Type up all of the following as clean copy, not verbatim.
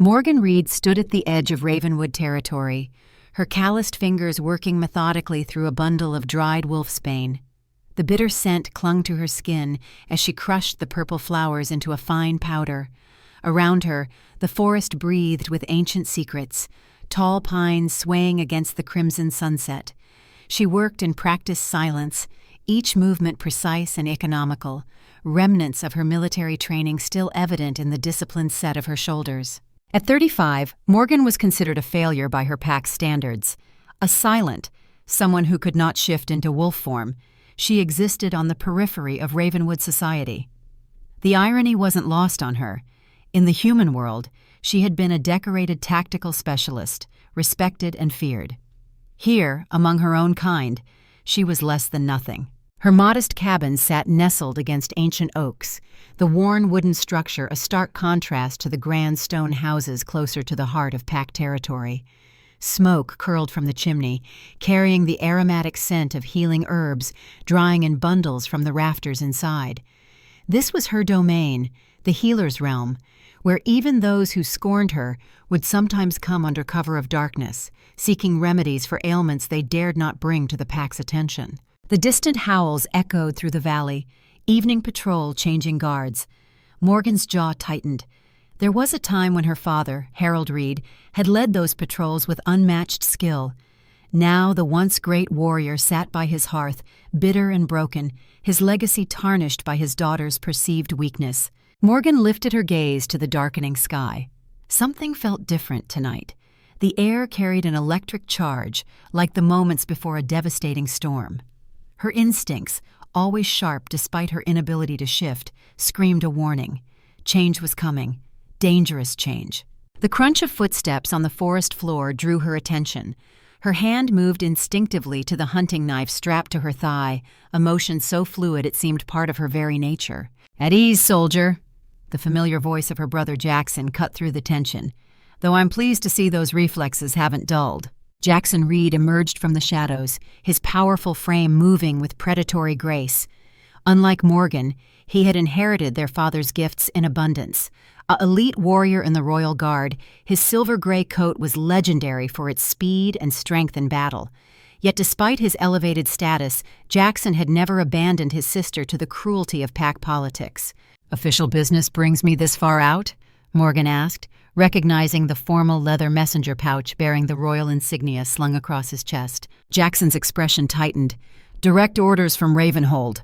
Morgan Reed stood at the edge of Ravenwood territory, her calloused fingers working methodically through a bundle of dried wolfsbane. The bitter scent clung to her skin as she crushed the purple flowers into a fine powder. Around her, the forest breathed with ancient secrets, tall pines swaying against the crimson sunset. She worked in practiced silence, each movement precise and economical, remnants of her military training still evident in the disciplined set of her shoulders. At 35, Morgan was considered a failure by her pack's standards. A silent, someone who could not shift into wolf form, she existed on the periphery of Ravenwood society. The irony wasn't lost on her. In the human world, she had been a decorated tactical specialist, respected and feared. Here, among her own kind, she was less than nothing. Her modest cabin sat nestled against ancient oaks, the worn wooden structure a stark contrast to the grand stone houses closer to the heart of pack territory. Smoke curled from the chimney, carrying the aromatic scent of healing herbs drying in bundles from the rafters inside. This was her domain, the healer's realm, where even those who scorned her would sometimes come under cover of darkness, seeking remedies for ailments they dared not bring to the pack's attention. The distant howls echoed through the valley, evening patrol changing guards. Morgan's jaw tightened. There was a time when her father, Harold Reed, had led those patrols with unmatched skill. Now the once great warrior sat by his hearth, bitter and broken, his legacy tarnished by his daughter's perceived weakness. Morgan lifted her gaze to the darkening sky. Something felt different tonight. The air carried an electric charge, like the moments before a devastating storm. Her instincts, always sharp despite her inability to shift, screamed a warning. Change was coming. Dangerous change. The crunch of footsteps on the forest floor drew her attention. Her hand moved instinctively to the hunting knife strapped to her thigh, a motion so fluid it seemed part of her very nature. "At ease, soldier." The familiar voice of her brother Jackson cut through the tension. "Though I'm pleased to see those reflexes haven't dulled." Jackson Reed emerged from the shadows, his powerful frame moving with predatory grace. Unlike Morgan, he had inherited their father's gifts in abundance. An elite warrior in the Royal Guard, his silver-gray coat was legendary for its speed and strength in battle. Yet despite his elevated status, Jackson had never abandoned his sister to the cruelty of pack politics. "Official business brings me this far out?" Morgan asked, recognizing the formal leather messenger pouch bearing the royal insignia slung across his chest. Jackson's expression tightened. "Direct orders from Ravenhold."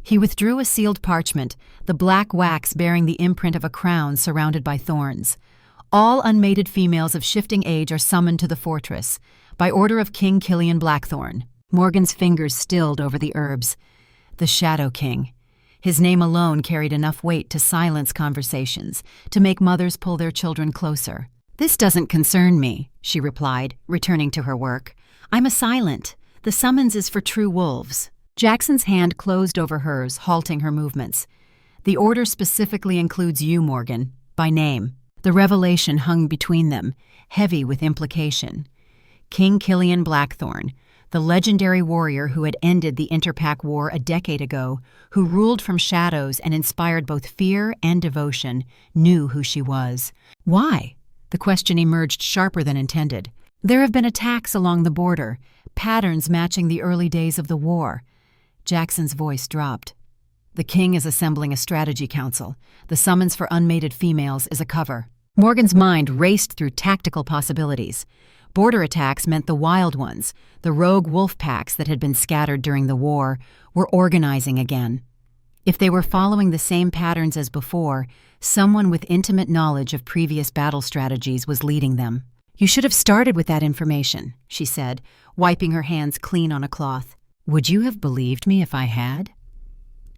He withdrew a sealed parchment, the black wax bearing the imprint of a crown surrounded by thorns. "All unmated females of shifting age are summoned to the fortress, by order of King Killian Blackthorn." Morgan's fingers stilled over the herbs. The Shadow King. His name alone carried enough weight to silence conversations, to make mothers pull their children closer. "This doesn't concern me," she replied, returning to her work. "I'm a silent. The summons is for true wolves." Jackson's hand closed over hers, halting her movements. "The order specifically includes you, Morgan, by name." The revelation hung between them, heavy with implication. King Killian Blackthorn, the legendary warrior who had ended the Interpack War a decade ago, who ruled from shadows and inspired both fear and devotion, knew who she was. "Why?" The question emerged sharper than intended. "There have been attacks along the border, patterns matching the early days of the war." Jackson's voice dropped. "The king is assembling a strategy council. The summons for unmated females is a cover." Morgan's mind raced through tactical possibilities. Border attacks meant the wild ones, the rogue wolf packs that had been scattered during the war, were organizing again. If they were following the same patterns as before, someone with intimate knowledge of previous battle strategies was leading them. "You should have started with that information," she said, wiping her hands clean on a cloth. "Would you have believed me if I had?"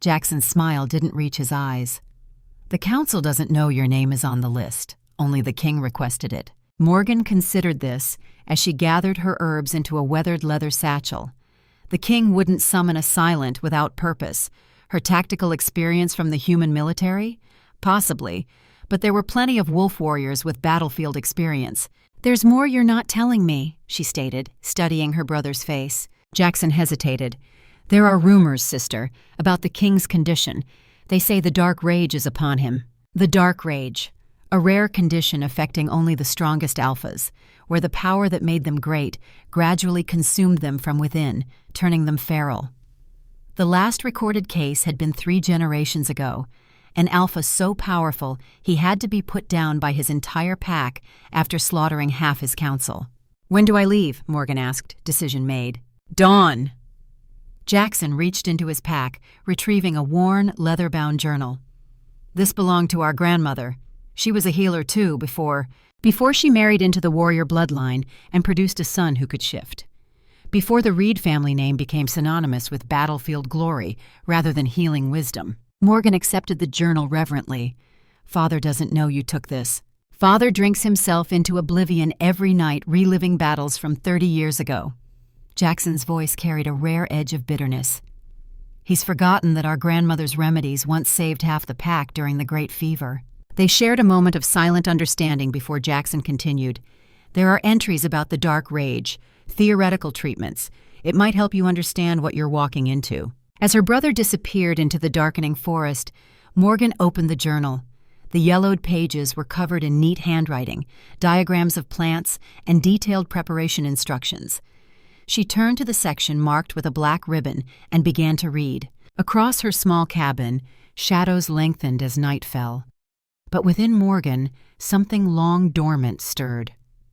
Jackson's smile didn't reach his eyes. "The council doesn't know your name is on the list. Only the king requested it." Morgan considered this as she gathered her herbs into a weathered leather satchel. The king wouldn't summon a silent without purpose. Her tactical experience from the human military? Possibly, but there were plenty of wolf warriors with battlefield experience. "There's more you're not telling me," she stated, studying her brother's face. Jackson hesitated. "There are rumors, sister, about the king's condition. They say the dark rage is upon him." The dark rage. a rare condition affecting only the strongest alphas, where the power that made them great gradually consumed them from within, turning them feral. The last recorded case had been 3 generations ago, an alpha so powerful he had to be put down by his entire pack after slaughtering half his council. "When do I leave?" Morgan asked, decision made. "Dawn!" Jackson reached into his pack, retrieving a worn, leather-bound journal. "This belonged to our grandmother. She was a healer too before she married into the warrior bloodline and produced a son who could shift. Before the Reed family name became synonymous with battlefield glory rather than healing wisdom." Morgan accepted the journal reverently. "Father doesn't know you took this. Father drinks himself into oblivion every night, reliving battles from 30 years ago." Jackson's voice carried a rare edge of bitterness. "He's forgotten that our grandmother's remedies once saved half the pack during the Great Fever." They shared a moment of silent understanding before Jackson continued. "There are entries about the Dark Rage, theoretical treatments. It might help you understand what you're walking into." As her brother disappeared into the darkening forest, Morgan opened the journal. The yellowed pages were covered in neat handwriting, diagrams of plants, and detailed preparation instructions. She turned to the section marked with a black ribbon and began to read. Across her small cabin, shadows lengthened as night fell. But within Morgan, something long dormant stirred.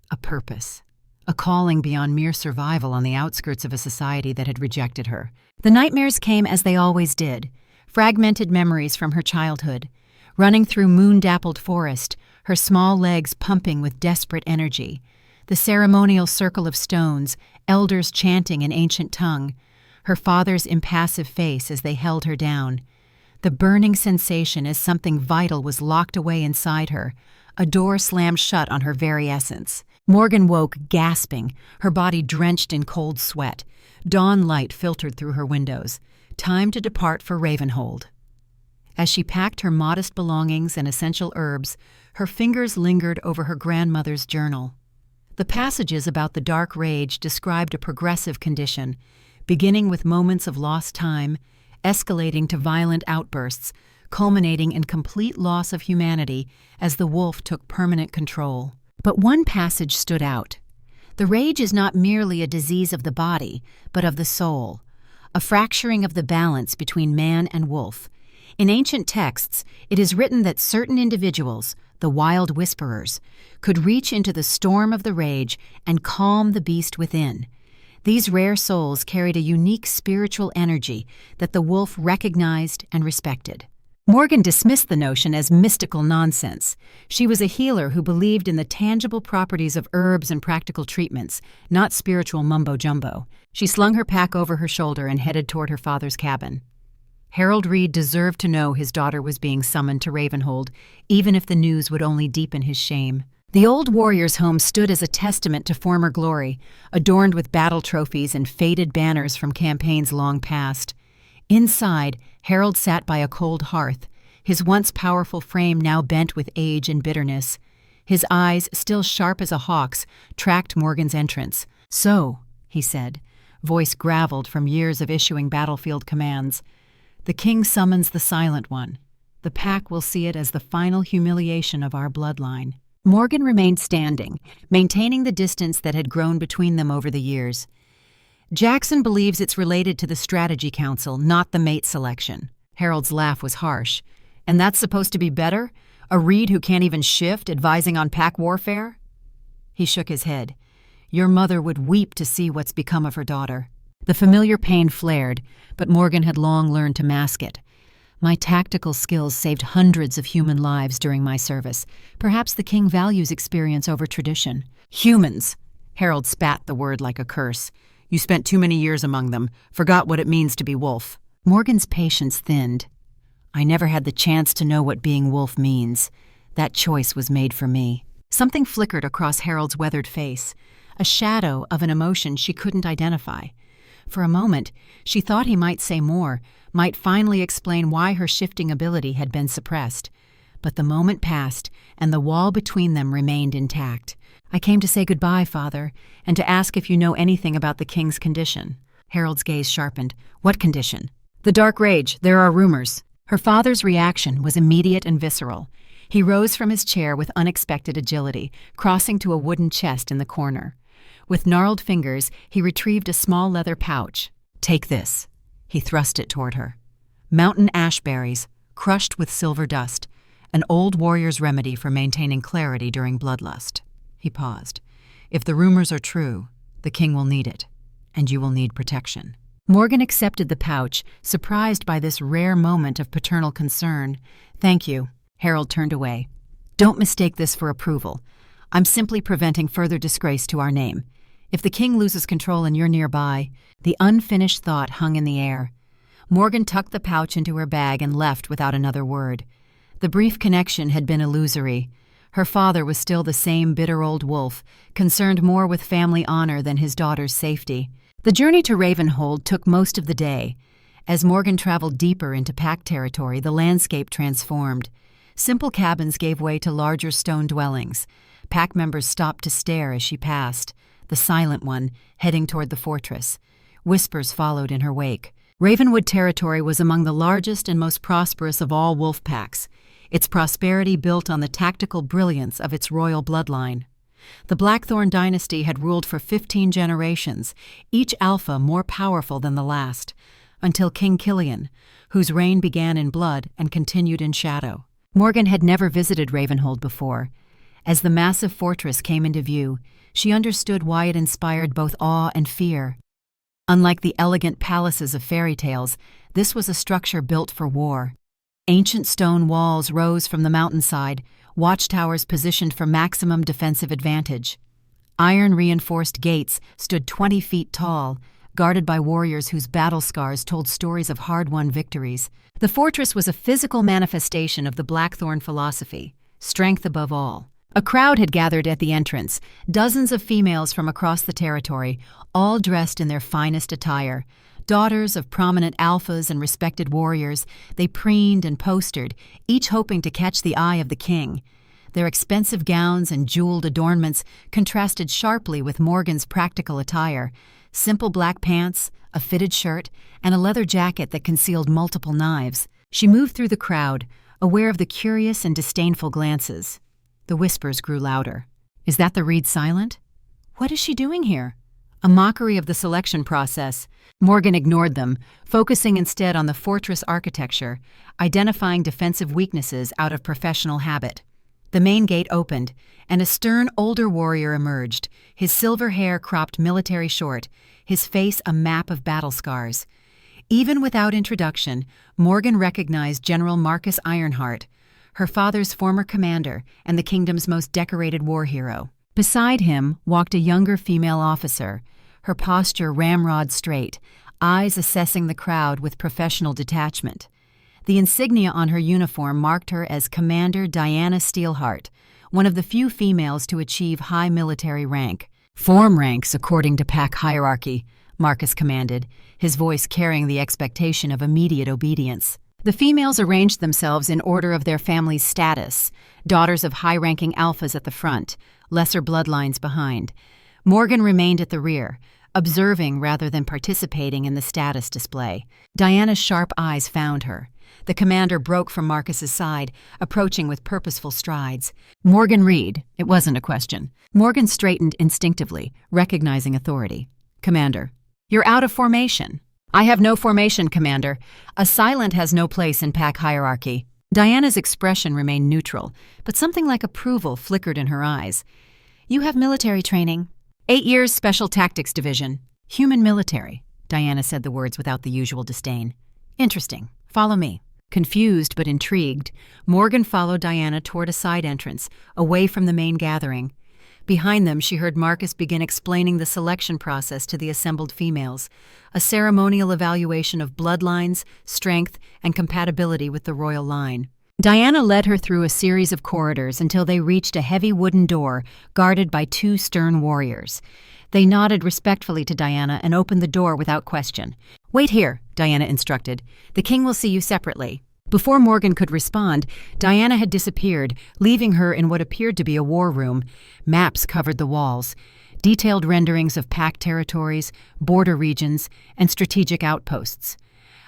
A purpose. A calling beyond mere survival on the outskirts of a society that had rejected her. The nightmares came as they always did, fragmented memories from her childhood. Running through moon-dappled forest, her small legs pumping with desperate energy. The ceremonial circle of stones, elders chanting in ancient tongue. Her father's impassive face as they held her down. The burning sensation as something vital was locked away inside her. A door slammed shut on her very essence. Morgan woke, gasping, her body drenched in cold sweat. Dawn light filtered through her windows. Time to depart for Ravenhold. As she packed her modest belongings and essential herbs, her fingers lingered over her grandmother's journal. The passages about the Dark Rage described a progressive condition, beginning with moments of lost time, escalating to violent outbursts, culminating in complete loss of humanity as the wolf took permanent control. But one passage stood out. The rage is not merely a disease of the body, but of the soul, a fracturing of the balance between man and wolf. In ancient texts, it is written that certain individuals, the wild whisperers, could reach into the storm of the rage and calm the beast within. These rare souls carried a unique spiritual energy that the wolf recognized and respected. Morgan dismissed the notion as mystical nonsense. She was a healer who believed in the tangible properties of herbs and practical treatments, not spiritual mumbo-jumbo. She slung her pack over her shoulder and headed toward her father's cabin. Harold Reed deserved to know his daughter was being summoned to Ravenhold, even if the news would only deepen his shame. The old warrior's home stood as a testament to former glory, adorned with battle trophies and faded banners from campaigns long past. Inside, Harold sat by a cold hearth, his once powerful frame now bent with age and bitterness. His eyes, still sharp as a hawk's, tracked Morgan's entrance. "So," he said, voice graveled from years of issuing battlefield commands, "the king summons the Silent One. The pack will see it as the final humiliation of our bloodline." Morgan remained standing, maintaining the distance that had grown between them over the years. "Jackson believes it's related to the Strategy Council, not the mate selection." Harold's laugh was harsh. "And that's supposed to be better? A Reed who can't even shift, advising on pack warfare?" He shook his head. "Your mother would weep to see what's become of her daughter." The familiar pain flared, but Morgan had long learned to mask it. "My tactical skills saved hundreds of human lives during my service. Perhaps the king values experience over tradition." "Humans!" Harold spat the word like a curse. "You spent too many years among them, forgot what it means to be wolf." Morgan's patience thinned. "I never had the chance to know what being wolf means. That choice was made for me." Something flickered across Harold's weathered face, a shadow of an emotion she couldn't identify. For a moment, she thought he might say more, might finally explain why her shifting ability had been suppressed. But the moment passed, and the wall between them remained intact. "I came to say goodbye, Father, and to ask if you know anything about the king's condition." Harold's gaze sharpened. "What condition?" "The Dark Rage. There are rumors." Her father's reaction was immediate and visceral. He rose from his chair with unexpected agility, crossing to a wooden chest in the corner. With gnarled fingers, he retrieved a small leather pouch. "Take this." He thrust it toward her. "Mountain ash berries, crushed with silver dust, an old warrior's remedy for maintaining clarity during bloodlust." He paused. "If the rumors are true, the king will need it, and you will need protection." Morgan accepted the pouch, surprised by this rare moment of paternal concern. "Thank you." Harold turned away. "Don't mistake this for approval. I'm simply preventing further disgrace to our name. If the king loses control and you're nearby—" The unfinished thought hung in the air. Morgan tucked the pouch into her bag and left without another word. The brief connection had been illusory. Her father was still the same bitter old wolf, concerned more with family honor than his daughter's safety. The journey to Ravenhold took most of the day. As Morgan traveled deeper into pack territory, the landscape transformed. Simple cabins gave way to larger stone dwellings. Pack members stopped to stare as she passed, the silent one heading toward the fortress. Whispers followed in her wake. Ravenwood territory was among the largest and most prosperous of all wolf packs, its prosperity built on the tactical brilliance of its royal bloodline. The Blackthorn dynasty had ruled for 15 generations, each alpha more powerful than the last, until King Killian, whose reign began in blood and continued in shadow. Morgan had never visited Ravenhold before. As the massive fortress came into view, she understood why it inspired both awe and fear. Unlike the elegant palaces of fairy tales, this was a structure built for war. Ancient stone walls rose from the mountainside, watchtowers positioned for maximum defensive advantage. Iron-reinforced gates stood 20 feet tall, guarded by warriors whose battle scars told stories of hard-won victories. The fortress was a physical manifestation of the Blackthorn philosophy, strength above all. A crowd had gathered at the entrance, dozens of females from across the territory, all dressed in their finest attire. Daughters of prominent alphas and respected warriors, they preened and postered, each hoping to catch the eye of the king. Their expensive gowns and jeweled adornments contrasted sharply with Morgan's practical attire: simple black pants, a fitted shirt, and a leather jacket that concealed multiple knives. She moved through the crowd, aware of the curious and disdainful glances. The whispers grew louder. "Is that the Reed Silent? What is she doing here?" A mockery of the selection process. Morgan ignored them, focusing instead on the fortress architecture, identifying defensive weaknesses out of professional habit. The main gate opened, and a stern older warrior emerged, his silver hair cropped military short, his face a map of battle scars. Even without introduction, Morgan recognized General Marcus Ironheart, her father's former commander and the kingdom's most decorated war hero. Beside him walked a younger female officer, her posture ramrod straight, eyes assessing the crowd with professional detachment. The insignia on her uniform marked her as Commander Diana Steelheart, one of the few females to achieve high military rank. "Form ranks according to pack hierarchy," Marcus commanded, his voice carrying the expectation of immediate obedience. The females arranged themselves in order of their family's status, daughters of high-ranking alphas at the front, lesser bloodlines behind. Morgan remained at the rear, observing rather than participating in the status display. Diana's sharp eyes found her. The commander broke from Marcus's side, approaching with purposeful strides. "Morgan Reed." It wasn't a question. Morgan straightened instinctively, recognizing authority. "Commander, you're out of formation." "I have no formation, Commander. A silent has no place in pack hierarchy." Diana's expression remained neutral, but something like approval flickered in her eyes. "You have military training." 8 years Special Tactics Division. "Human military." Diana said the words without the usual disdain. "Interesting. Follow me." Confused but intrigued, Morgan followed Diana toward a side entrance, away from the main gathering. Behind them, she heard Marcus begin explaining the selection process to the assembled females, a ceremonial evaluation of bloodlines, strength, and compatibility with the royal line. Diana led her through a series of corridors until they reached a heavy wooden door guarded by 2 stern warriors. They nodded respectfully to Diana and opened the door without question. "Wait here," Diana instructed. "The king will see you separately." Before Morgan could respond, Diana had disappeared, leaving her in what appeared to be a war room. Maps covered the walls, detailed renderings of pack territories, border regions, and strategic outposts.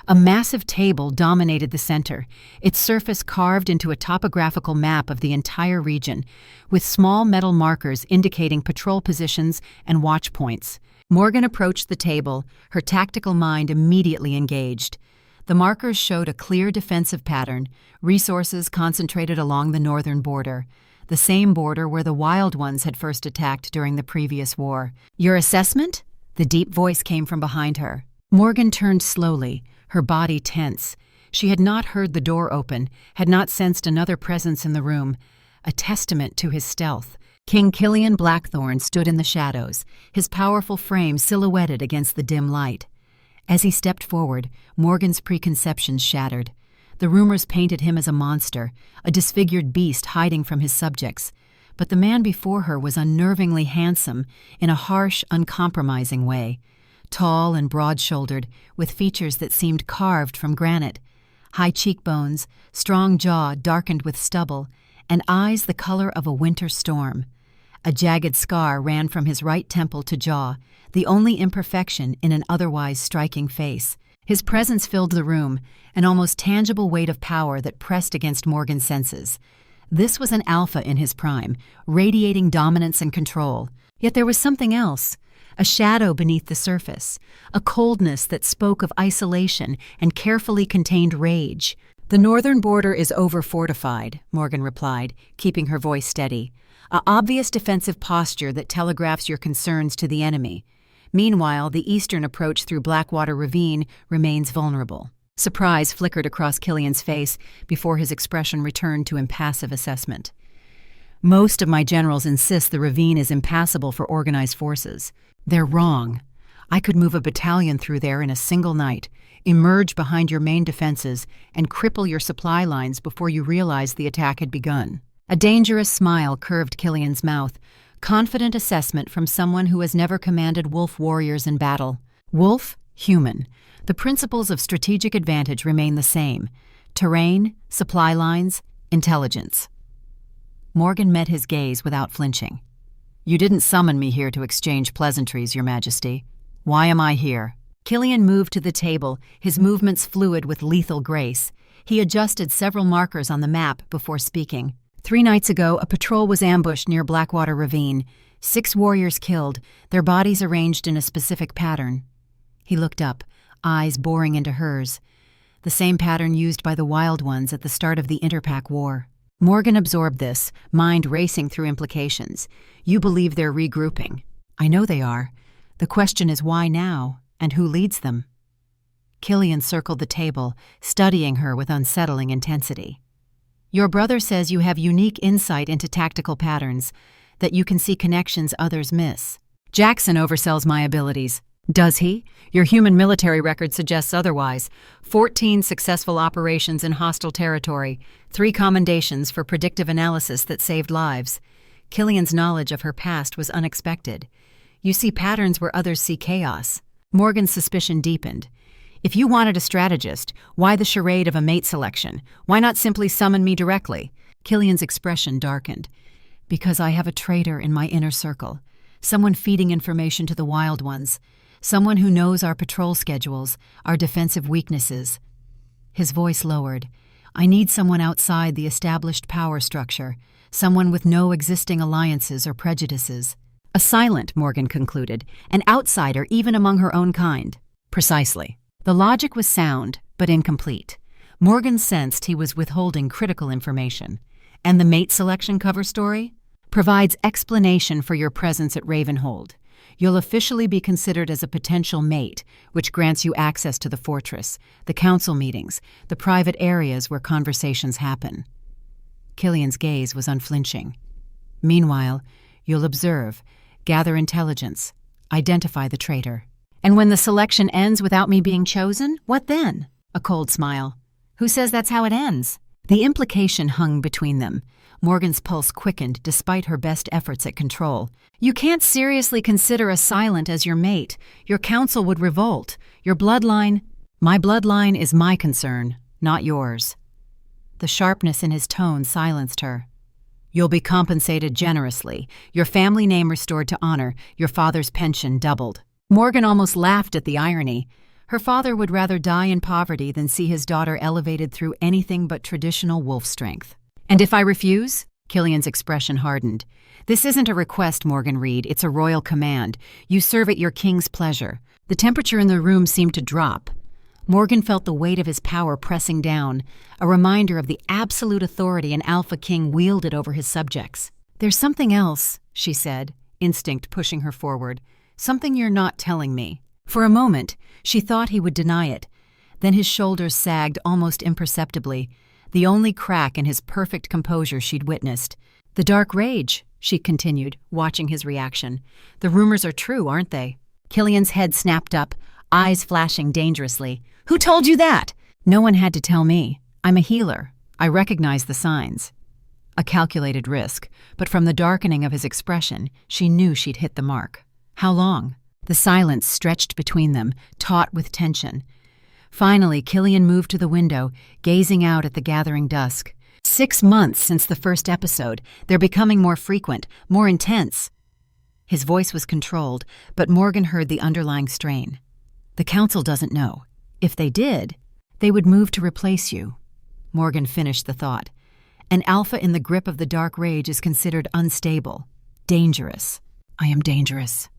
A massive table dominated the center, its surface carved into a topographical map of the entire region, with small metal markers indicating patrol positions and watch points. Morgan approached the table, her tactical mind immediately engaged. The markers showed a clear defensive pattern, resources concentrated along the northern border, the same border where the Wild Ones had first attacked during the previous war. "Your assessment?" The deep voice came from behind her. Morgan turned slowly, her body tense. She had not heard the door open, had not sensed another presence in the room, a testament to his stealth. King Killian Blackthorn stood in the shadows, his powerful frame silhouetted against the dim light. As he stepped forward, Morgan's preconceptions shattered. The rumors painted him as a monster, a disfigured beast hiding from his subjects. But the man before her was unnervingly handsome in a harsh, uncompromising way. Tall and broad-shouldered, with features that seemed carved from granite. High cheekbones, strong jaw darkened with stubble, and eyes the color of a winter storm. A jagged scar ran from his right temple to jaw, the only imperfection in an otherwise striking face. His presence filled the room, an almost tangible weight of power that pressed against Morgan's senses. This was an alpha in his prime, radiating dominance and control. Yet there was something else. A shadow beneath the surface, a coldness that spoke of isolation and carefully contained rage. "The northern border is over-fortified," Morgan replied, keeping her voice steady. "An obvious defensive posture that telegraphs your concerns to the enemy. Meanwhile, the eastern approach through Blackwater Ravine remains vulnerable." Surprise flickered across Killian's face before his expression returned to impassive assessment. "Most of my generals insist the ravine is impassable for organized forces. They're wrong. I could move a battalion through there in a single night, emerge behind your main defenses, and cripple your supply lines before you realized the attack had begun." A dangerous smile curved Killian's mouth, confident assessment from someone who has never commanded wolf warriors in battle. Wolf, human. The principles of strategic advantage remain the same: terrain, supply lines, intelligence. Morgan met his gaze without flinching. "You didn't summon me here to exchange pleasantries, Your Majesty. Why am I here?" Killian moved to the table, his movements fluid with lethal grace. He adjusted several markers on the map before speaking. 3 nights ago, a patrol was ambushed near Blackwater Ravine. 6 warriors killed, their bodies arranged in a specific pattern. He looked up, eyes boring into hers. The same pattern used by the Wild Ones at the start of the Interpack War. Morgan absorbed this, mind racing through implications. "You believe they're regrouping." "I know they are. The question is why now, and who leads them?" Killian circled the table, studying her with unsettling intensity. "Your brother says you have unique insight into tactical patterns, that you can see connections others miss." "Jackson oversells my abilities." "Does he? Your human military record suggests otherwise. 14 successful operations in hostile territory, 3 commendations for predictive analysis that saved lives." Killian's knowledge of her past was unexpected. "You see patterns where others see chaos." Morgan's suspicion deepened. "If you wanted a strategist, why the charade of a mate selection? Why not simply summon me directly?" Killian's expression darkened. "Because I have a traitor in my inner circle, someone feeding information to the Wild Ones. Someone who knows our patrol schedules, our defensive weaknesses." His voice lowered. "I need someone outside the established power structure, someone with no existing alliances or prejudices." "A silent," Morgan concluded, "an outsider even among her own kind." "Precisely." The logic was sound, but incomplete. Morgan sensed he was withholding critical information. "And the mate selection cover story?" "Provides explanation for your presence at Ravenhold. You'll officially be considered as a potential mate, which grants you access to the fortress, the council meetings, the private areas where conversations happen." Killian's gaze was unflinching. "Meanwhile, you'll observe, gather intelligence, identify the traitor." "And when the selection ends without me being chosen, what then?" A cold smile. "Who says that's how it ends?" The implication hung between them. Morgan's pulse quickened despite her best efforts at control. "You can't seriously consider a silent as your mate. Your council would revolt. Your bloodline—" "My bloodline is my concern, not yours." The sharpness in his tone silenced her. "You'll be compensated generously, your family name restored to honor, your father's pension doubled." Morgan almost laughed at the irony. Her father would rather die in poverty than see his daughter elevated through anything but traditional wolf strength. "And if I refuse?" Killian's expression hardened. "This isn't a request, Morgan Reed. It's a royal command. You serve at your king's pleasure." The temperature in the room seemed to drop. Morgan felt the weight of his power pressing down, a reminder of the absolute authority an alpha king wielded over his subjects. "There's something else," she said, instinct pushing her forward. "Something you're not telling me." For a moment, she thought he would deny it. Then his shoulders sagged almost imperceptibly, the only crack in his perfect composure she'd witnessed. "The dark rage," she continued, watching his reaction. "The rumors are true, aren't they?" Killian's head snapped up, eyes flashing dangerously. "Who told you that?" "No one had to tell me. I'm a healer. I recognize the signs." A calculated risk, but from the darkening of his expression, she knew she'd hit the mark. "How long?" The silence stretched between them, taut with tension. Finally, Killian moved to the window, gazing out at the gathering dusk. 6 months since the first episode. They're becoming more frequent, more intense. His voice was controlled, but Morgan heard the underlying strain. "The council doesn't know. If they did, they would move to replace you." Morgan finished the thought. "An alpha in the grip of the dark rage is considered unstable, dangerous. I am dangerous."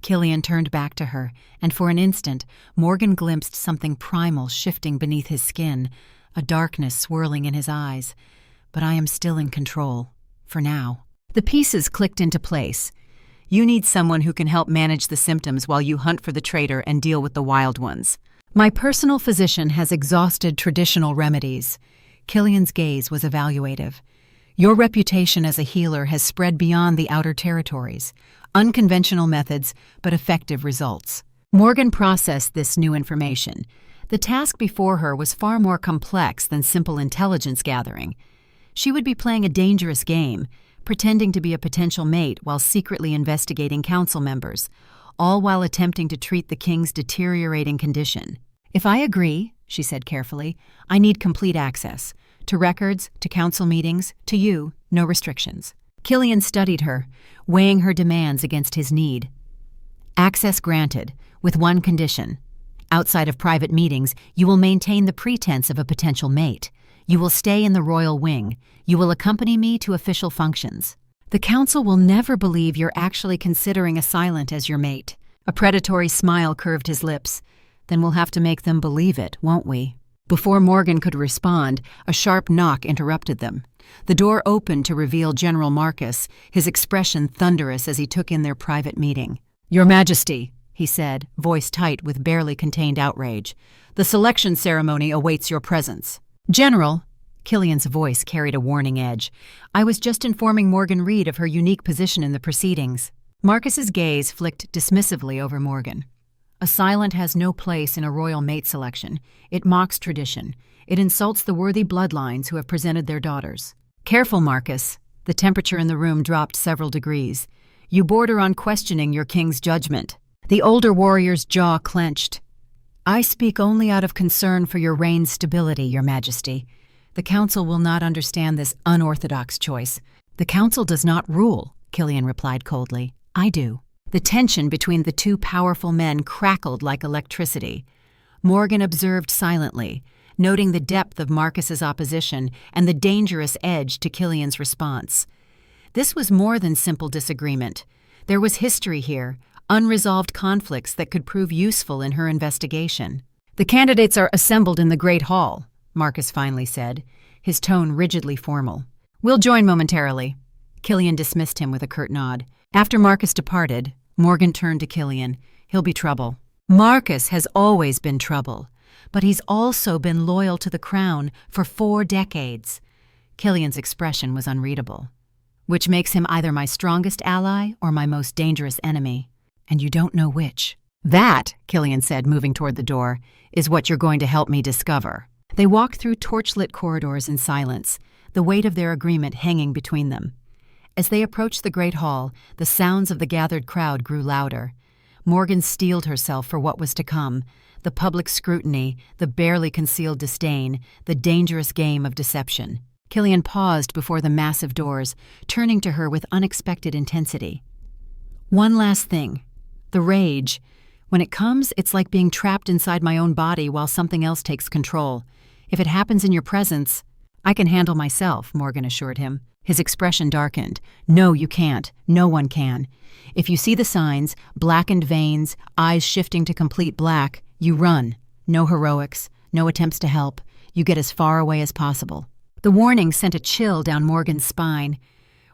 Killian turned back to her, and for an instant, Morgan glimpsed something primal shifting beneath his skin, a darkness swirling in his eyes. "But I am still in control, for now." The pieces clicked into place. "You need someone who can help manage the symptoms while you hunt for the traitor and deal with the wild ones. My personal physician has exhausted traditional remedies." Killian's gaze was evaluative. "Your reputation as a healer has spread beyond the outer territories. Unconventional methods, but effective results." Morgan processed this new information. The task before her was far more complex than simple intelligence gathering. She would be playing a dangerous game, pretending to be a potential mate while secretly investigating council members, all while attempting to treat the king's deteriorating condition. "If I agree," she said carefully, "I need complete access. To records, to council meetings, to you, no restrictions." Killian studied her, weighing her demands against his need. "Access granted, with one condition. Outside of private meetings, you will maintain the pretense of a potential mate. You will stay in the royal wing. You will accompany me to official functions. The council will never believe you're actually considering a silent as your mate." A predatory smile curved his lips. "Then we'll have to make them believe it, won't we?" Before Morgan could respond, a sharp knock interrupted them. The door opened to reveal General Marcus, his expression thunderous as he took in their private meeting. "Your Majesty," he said, voice tight with barely contained outrage, "the selection ceremony awaits your presence." "General," Killian's voice carried a warning edge, "I was just informing Morgan Reed of her unique position in the proceedings." Marcus's gaze flicked dismissively over Morgan. "A silent has no place in a royal mate selection. It mocks tradition. It insults the worthy bloodlines who have presented their daughters." "Careful, Marcus." The temperature in the room dropped several degrees. "You border on questioning your king's judgment." The older warrior's jaw clenched. "I speak only out of concern for your reign's stability, Your Majesty. The council will not understand this unorthodox choice." "The council does not rule," Killian replied coldly. "I do." The tension between the two powerful men crackled like electricity. Morgan observed silently, noting the depth of Marcus's opposition and the dangerous edge to Killian's response. This was more than simple disagreement. There was history here, unresolved conflicts that could prove useful in her investigation. "The candidates are assembled in the Great Hall," Marcus finally said, his tone rigidly formal. "We'll join momentarily." Killian dismissed him with a curt nod. After Marcus departed, Morgan turned to Killian. "He'll be trouble." Marcus has always been trouble, but he's also been loyal to the crown for 4 decades. Killian's expression was unreadable. "Which makes him either my strongest ally or my most dangerous enemy. And you don't know which." "That," Killian said, moving toward the door, "is what you're going to help me discover." They walked through torchlit corridors in silence, the weight of their agreement hanging between them. As they approached the Great Hall, the sounds of the gathered crowd grew louder. Morgan steeled herself for what was to come, the public scrutiny, the barely concealed disdain, the dangerous game of deception. Killian paused before the massive doors, turning to her with unexpected intensity. "One last thing. The rage. When it comes, it's like being trapped inside my own body while something else takes control. If it happens in your presence, I can handle myself, Morgan assured him. His expression darkened. No, you can't. No one can. If you see the signs, blackened veins, eyes shifting to complete black, you run. No heroics, no attempts to help. You get as far away as possible. The warning sent a chill down Morgan's spine.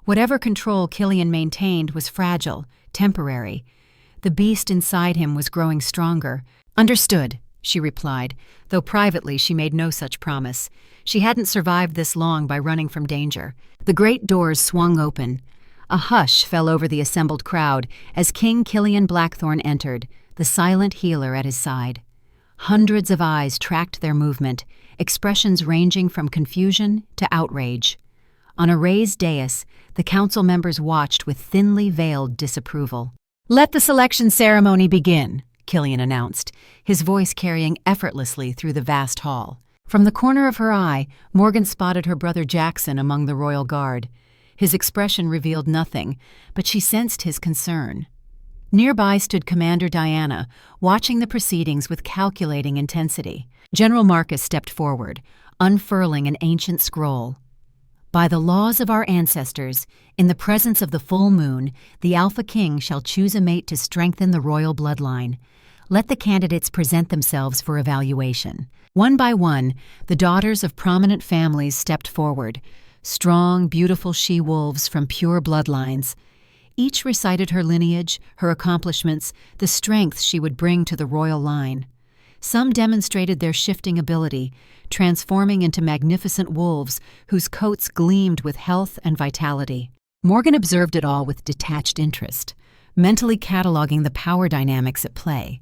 Whatever control Killian maintained was fragile, temporary. The beast inside him was growing stronger. Understood, she replied, though privately she made no such promise. She hadn't survived this long by running from danger. The great doors swung open. A hush fell over the assembled crowd as King Killian Blackthorn entered, the silent healer at his side. Hundreds of eyes tracked their movement, expressions ranging from confusion to outrage. On a raised dais, the council members watched with thinly veiled disapproval. "Let the selection ceremony begin," Killian announced, his voice carrying effortlessly through the vast hall. From the corner of her eye, Morgan spotted her brother Jackson among the royal guard. His expression revealed nothing, but she sensed his concern. Nearby stood Commander Diana, watching the proceedings with calculating intensity. General Marcus stepped forward, unfurling an ancient scroll. "By the laws of our ancestors, in the presence of the full moon, the Alpha King shall choose a mate to strengthen the royal bloodline. Let the candidates present themselves for evaluation." One by one, the daughters of prominent families stepped forward, strong, beautiful she-wolves from pure bloodlines. Each recited her lineage, her accomplishments, the strength she would bring to the royal line. Some demonstrated their shifting ability, transforming into magnificent wolves whose coats gleamed with health and vitality. Morgan observed it all with detached interest, mentally cataloging the power dynamics at play.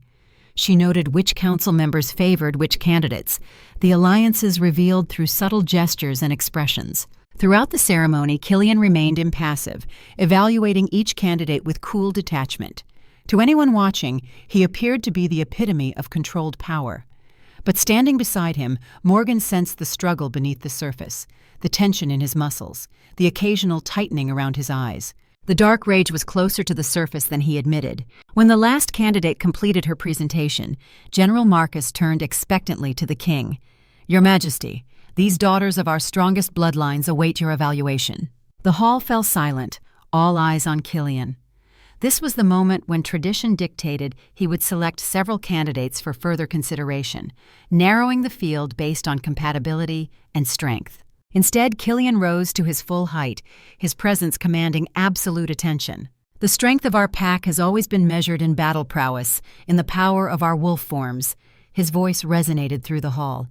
She noted which council members favored which candidates, the alliances revealed through subtle gestures and expressions. Throughout the ceremony, Killian remained impassive, evaluating each candidate with cool detachment. To anyone watching, he appeared to be the epitome of controlled power. But standing beside him, Morgan sensed the struggle beneath the surface, the tension in his muscles, the occasional tightening around his eyes. The dark rage was closer to the surface than he admitted. When the last candidate completed her presentation, General Marcus turned expectantly to the king. "Your Majesty, these daughters of our strongest bloodlines await your evaluation." The hall fell silent, all eyes on Killian. This was the moment when tradition dictated he would select several candidates for further consideration, narrowing the field based on compatibility and strength. Instead, Killian rose to his full height, his presence commanding absolute attention. "The strength of our pack has always been measured in battle prowess, in the power of our wolf forms." His voice resonated through the hall.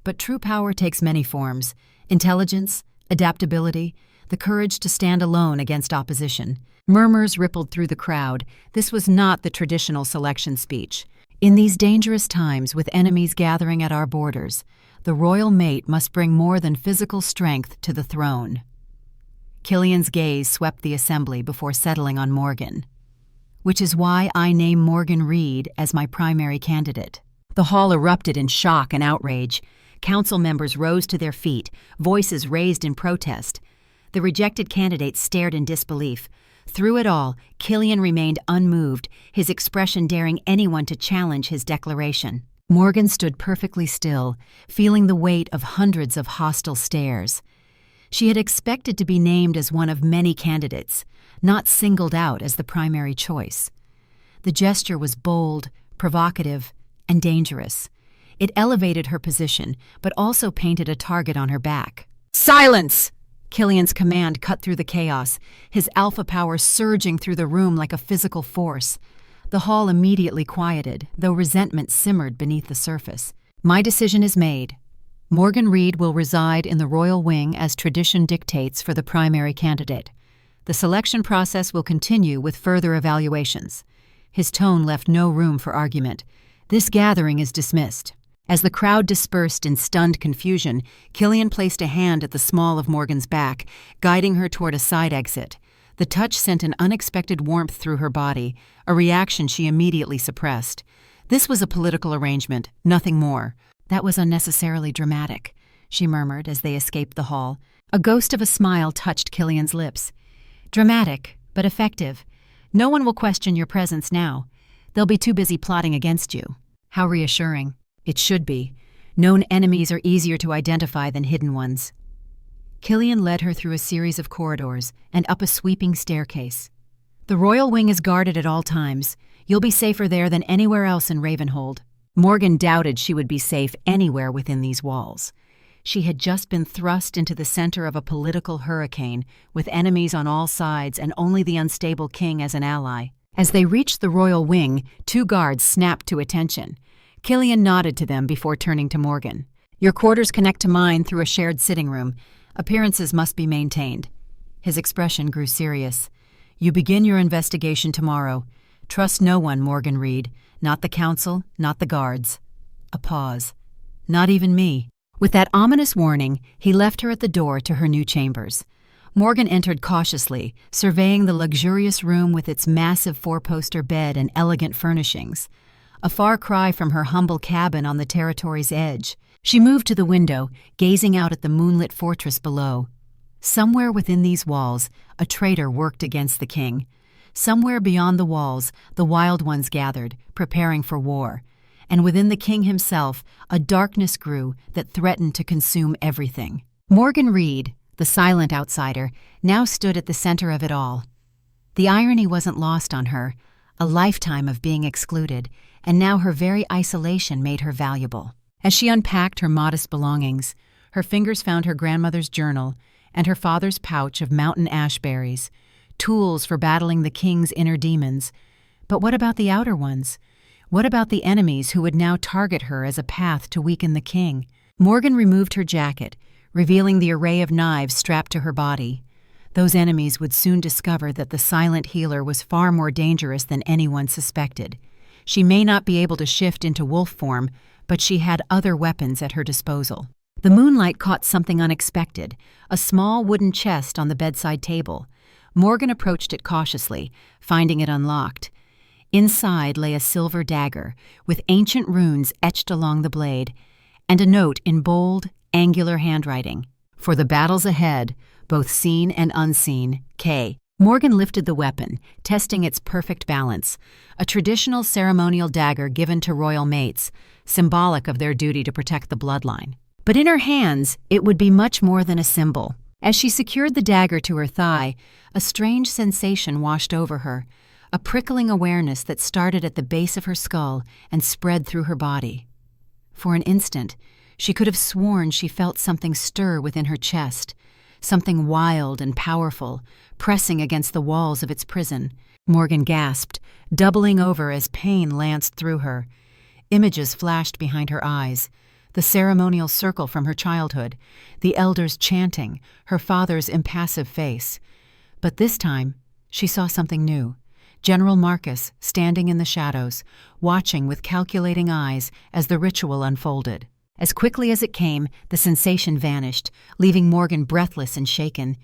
But true power takes many forms: intelligence, adaptability, the courage to stand alone against opposition. Murmurs rippled through the crowd. This was not the traditional selection speech. In these dangerous times, with enemies gathering at our borders, the royal mate must bring more than physical strength to the throne. Killian's gaze swept the assembly before settling on Morgan. "Which is why I name Morgan Reed as my primary candidate." The hall erupted in shock and outrage. Council members rose to their feet, voices raised in protest. The rejected candidates stared in disbelief. Through it all, Killian remained unmoved, his expression daring anyone to challenge his declaration. Morgan stood perfectly still, feeling the weight of hundreds of hostile stares. She had expected to be named as one of many candidates, not singled out as the primary choice. The gesture was bold, provocative, and dangerous. It elevated her position, but also painted a target on her back. "Silence!" Killian's command cut through the chaos, his alpha power surging through the room like a physical force. The hall immediately quieted, though resentment simmered beneath the surface. "My decision is made. Morgan Reed will reside in the royal wing as tradition dictates for the primary candidate. The selection process will continue with further evaluations." His tone left no room for argument. "This gathering is dismissed." As the crowd dispersed in stunned confusion, Killian placed a hand at the small of Morgan's back, guiding her toward a side exit. The touch sent an unexpected warmth through her body, a reaction she immediately suppressed. This was a political arrangement, nothing more. "That was unnecessarily dramatic," she murmured as they escaped the hall. A ghost of a smile touched Killian's lips. "Dramatic, but effective. No one will question your presence now. They'll be too busy plotting against you. How reassuring. It should be. Known enemies are easier to identify than hidden ones. Killian led her through a series of corridors and up a sweeping staircase. The royal wing is guarded at all times. You'll be safer there than anywhere else in Ravenhold. Morgan doubted she would be safe anywhere within these walls. She had just been thrust into the center of a political hurricane, with enemies on all sides and only the unstable king as an ally. As they reached the royal wing, 2 guards snapped to attention. Killian nodded to them before turning to Morgan. Your quarters connect to mine through a shared sitting room. Appearances must be maintained. His expression grew serious. You begin your investigation tomorrow. Trust no one, Morgan Reed. Not the council, not the guards. A pause. Not even me. With that ominous warning, he left her at the door to her new chambers. Morgan entered cautiously, surveying the luxurious room with its massive 4-poster bed and elegant furnishings. A far cry from her humble cabin on the territory's edge. She moved to the window, gazing out at the moonlit fortress below. Somewhere within these walls, a traitor worked against the king. Somewhere beyond the walls, the Wild Ones gathered, preparing for war. And within the king himself, a darkness grew that threatened to consume everything. Morgan Reed, the silent outsider, now stood at the center of it all. The irony wasn't lost on her, a lifetime of being excluded, and now her very isolation made her valuable. As she unpacked her modest belongings, her fingers found her grandmother's journal and her father's pouch of mountain ash berries, tools for battling the king's inner demons. But what about the outer ones? What about the enemies who would now target her as a path to weaken the king? Morgan removed her jacket, revealing the array of knives strapped to her body. Those enemies would soon discover that the silent healer was far more dangerous than anyone suspected. She may not be able to shift into wolf form, but she had other weapons at her disposal. The moonlight caught something unexpected, a small wooden chest on the bedside table. Morgan approached it cautiously, finding it unlocked. Inside lay a silver dagger, with ancient runes etched along the blade, and a note in bold, angular handwriting. For the battles ahead, both seen and unseen, K. Morgan lifted the weapon, testing its perfect balance, a traditional ceremonial dagger given to royal mates, symbolic of their duty to protect the bloodline. But in her hands, it would be much more than a symbol. As she secured the dagger to her thigh, a strange sensation washed over her, a prickling awareness that started at the base of her skull and spread through her body. For an instant, she could have sworn she felt something stir within her chest, something wild and powerful, pressing against the walls of its prison. Morgan gasped, doubling over as pain lanced through her. Images flashed behind her eyes, the ceremonial circle from her childhood, the elders chanting, her father's impassive face. But this time, she saw something new. General Marcus, standing in the shadows, watching with calculating eyes as the ritual unfolded. As quickly as it came, the sensation vanished, leaving Morgan breathless and shaken.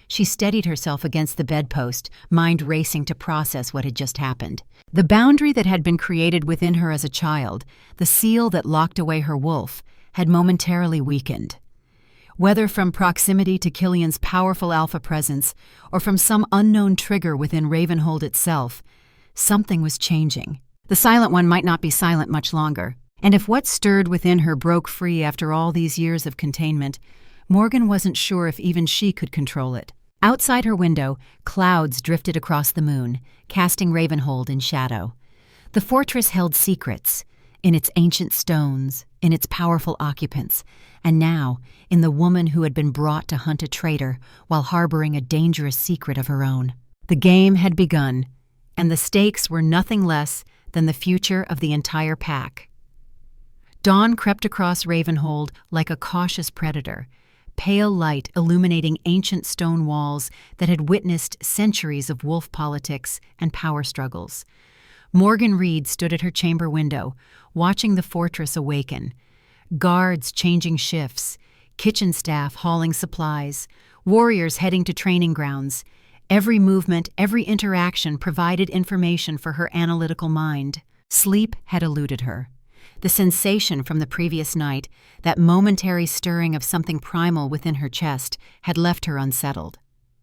She steadied herself against the bedpost, mind racing to process what had just happened. The boundary that had been created within her as a child, the seal that locked away her wolf, had momentarily weakened. Whether from proximity to Killian's powerful alpha presence or from some unknown trigger within Ravenhold itself, something was changing. The Silent One might not be silent much longer, and if what stirred within her broke free after all these years of containment, Morgan wasn't sure if even she could control it. Outside her window, clouds drifted across the moon, casting Ravenhold in shadow. The fortress held secrets, in its ancient stones, in its powerful occupants, and now in the woman who had been brought to hunt a traitor while harboring a dangerous secret of her own. The game had begun, and the stakes were nothing less than the future of the entire pack. Dawn crept across Ravenhold like a cautious predator, pale light illuminating ancient stone walls that had witnessed centuries of wolf politics and power struggles. Morgan Reed stood at her chamber window, watching the fortress awaken. Guards changing shifts, kitchen staff hauling supplies, warriors heading to training grounds. Every movement, every interaction provided information for her analytical mind. Sleep had eluded her. The sensation from the previous night, that momentary stirring of something primal within her chest, had left her unsettled.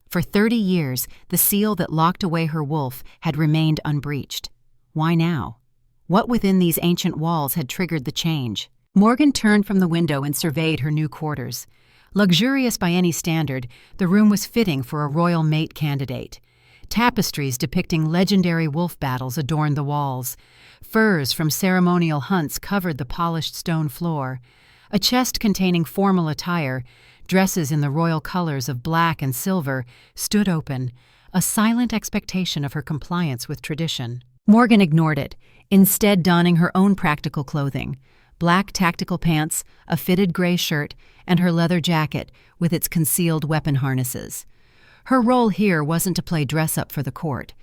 For 30 years, the seal that locked away her wolf had remained unbreached. Why now? What within these ancient walls had triggered the change? Morgan turned from the window and surveyed her new quarters. Luxurious by any standard, the room was fitting for a royal mate candidate. Tapestries depicting legendary wolf battles adorned the walls. Furs from ceremonial hunts covered the polished stone floor. A chest containing formal attire, dresses in the royal colors of black and silver, stood open, a silent expectation of her compliance with tradition. Morgan ignored it, instead donning her own practical clothing: black tactical pants, a fitted gray shirt, and her leather jacket with its concealed weapon harnesses. Her role here wasn't to play dress-up for the court.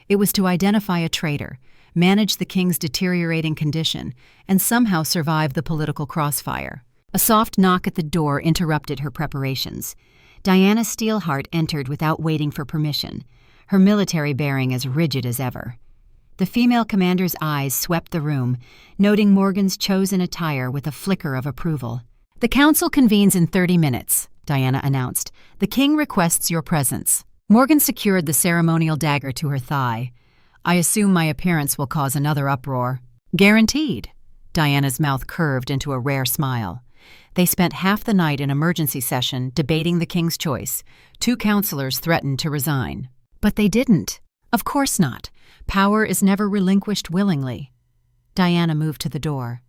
It was to identify a traitor, manage the king's deteriorating condition, and somehow survive the political crossfire. A soft knock at the door interrupted her preparations. Diana Steelheart entered without waiting for permission, her military bearing as rigid as ever. The female commander's eyes swept the room, noting Morgan's chosen attire with a flicker of approval. "The council convenes in 30 minutes, Diana announced. "The king requests your presence." Morgan secured the ceremonial dagger to her thigh. "I assume my appearance will cause another uproar." "Guaranteed." Diana's mouth curved into a rare smile. They spent half the night in emergency session debating the king's choice. 2 counselors threatened to resign. But they didn't. Of course not. Power is never relinquished willingly. Diana moved to the door.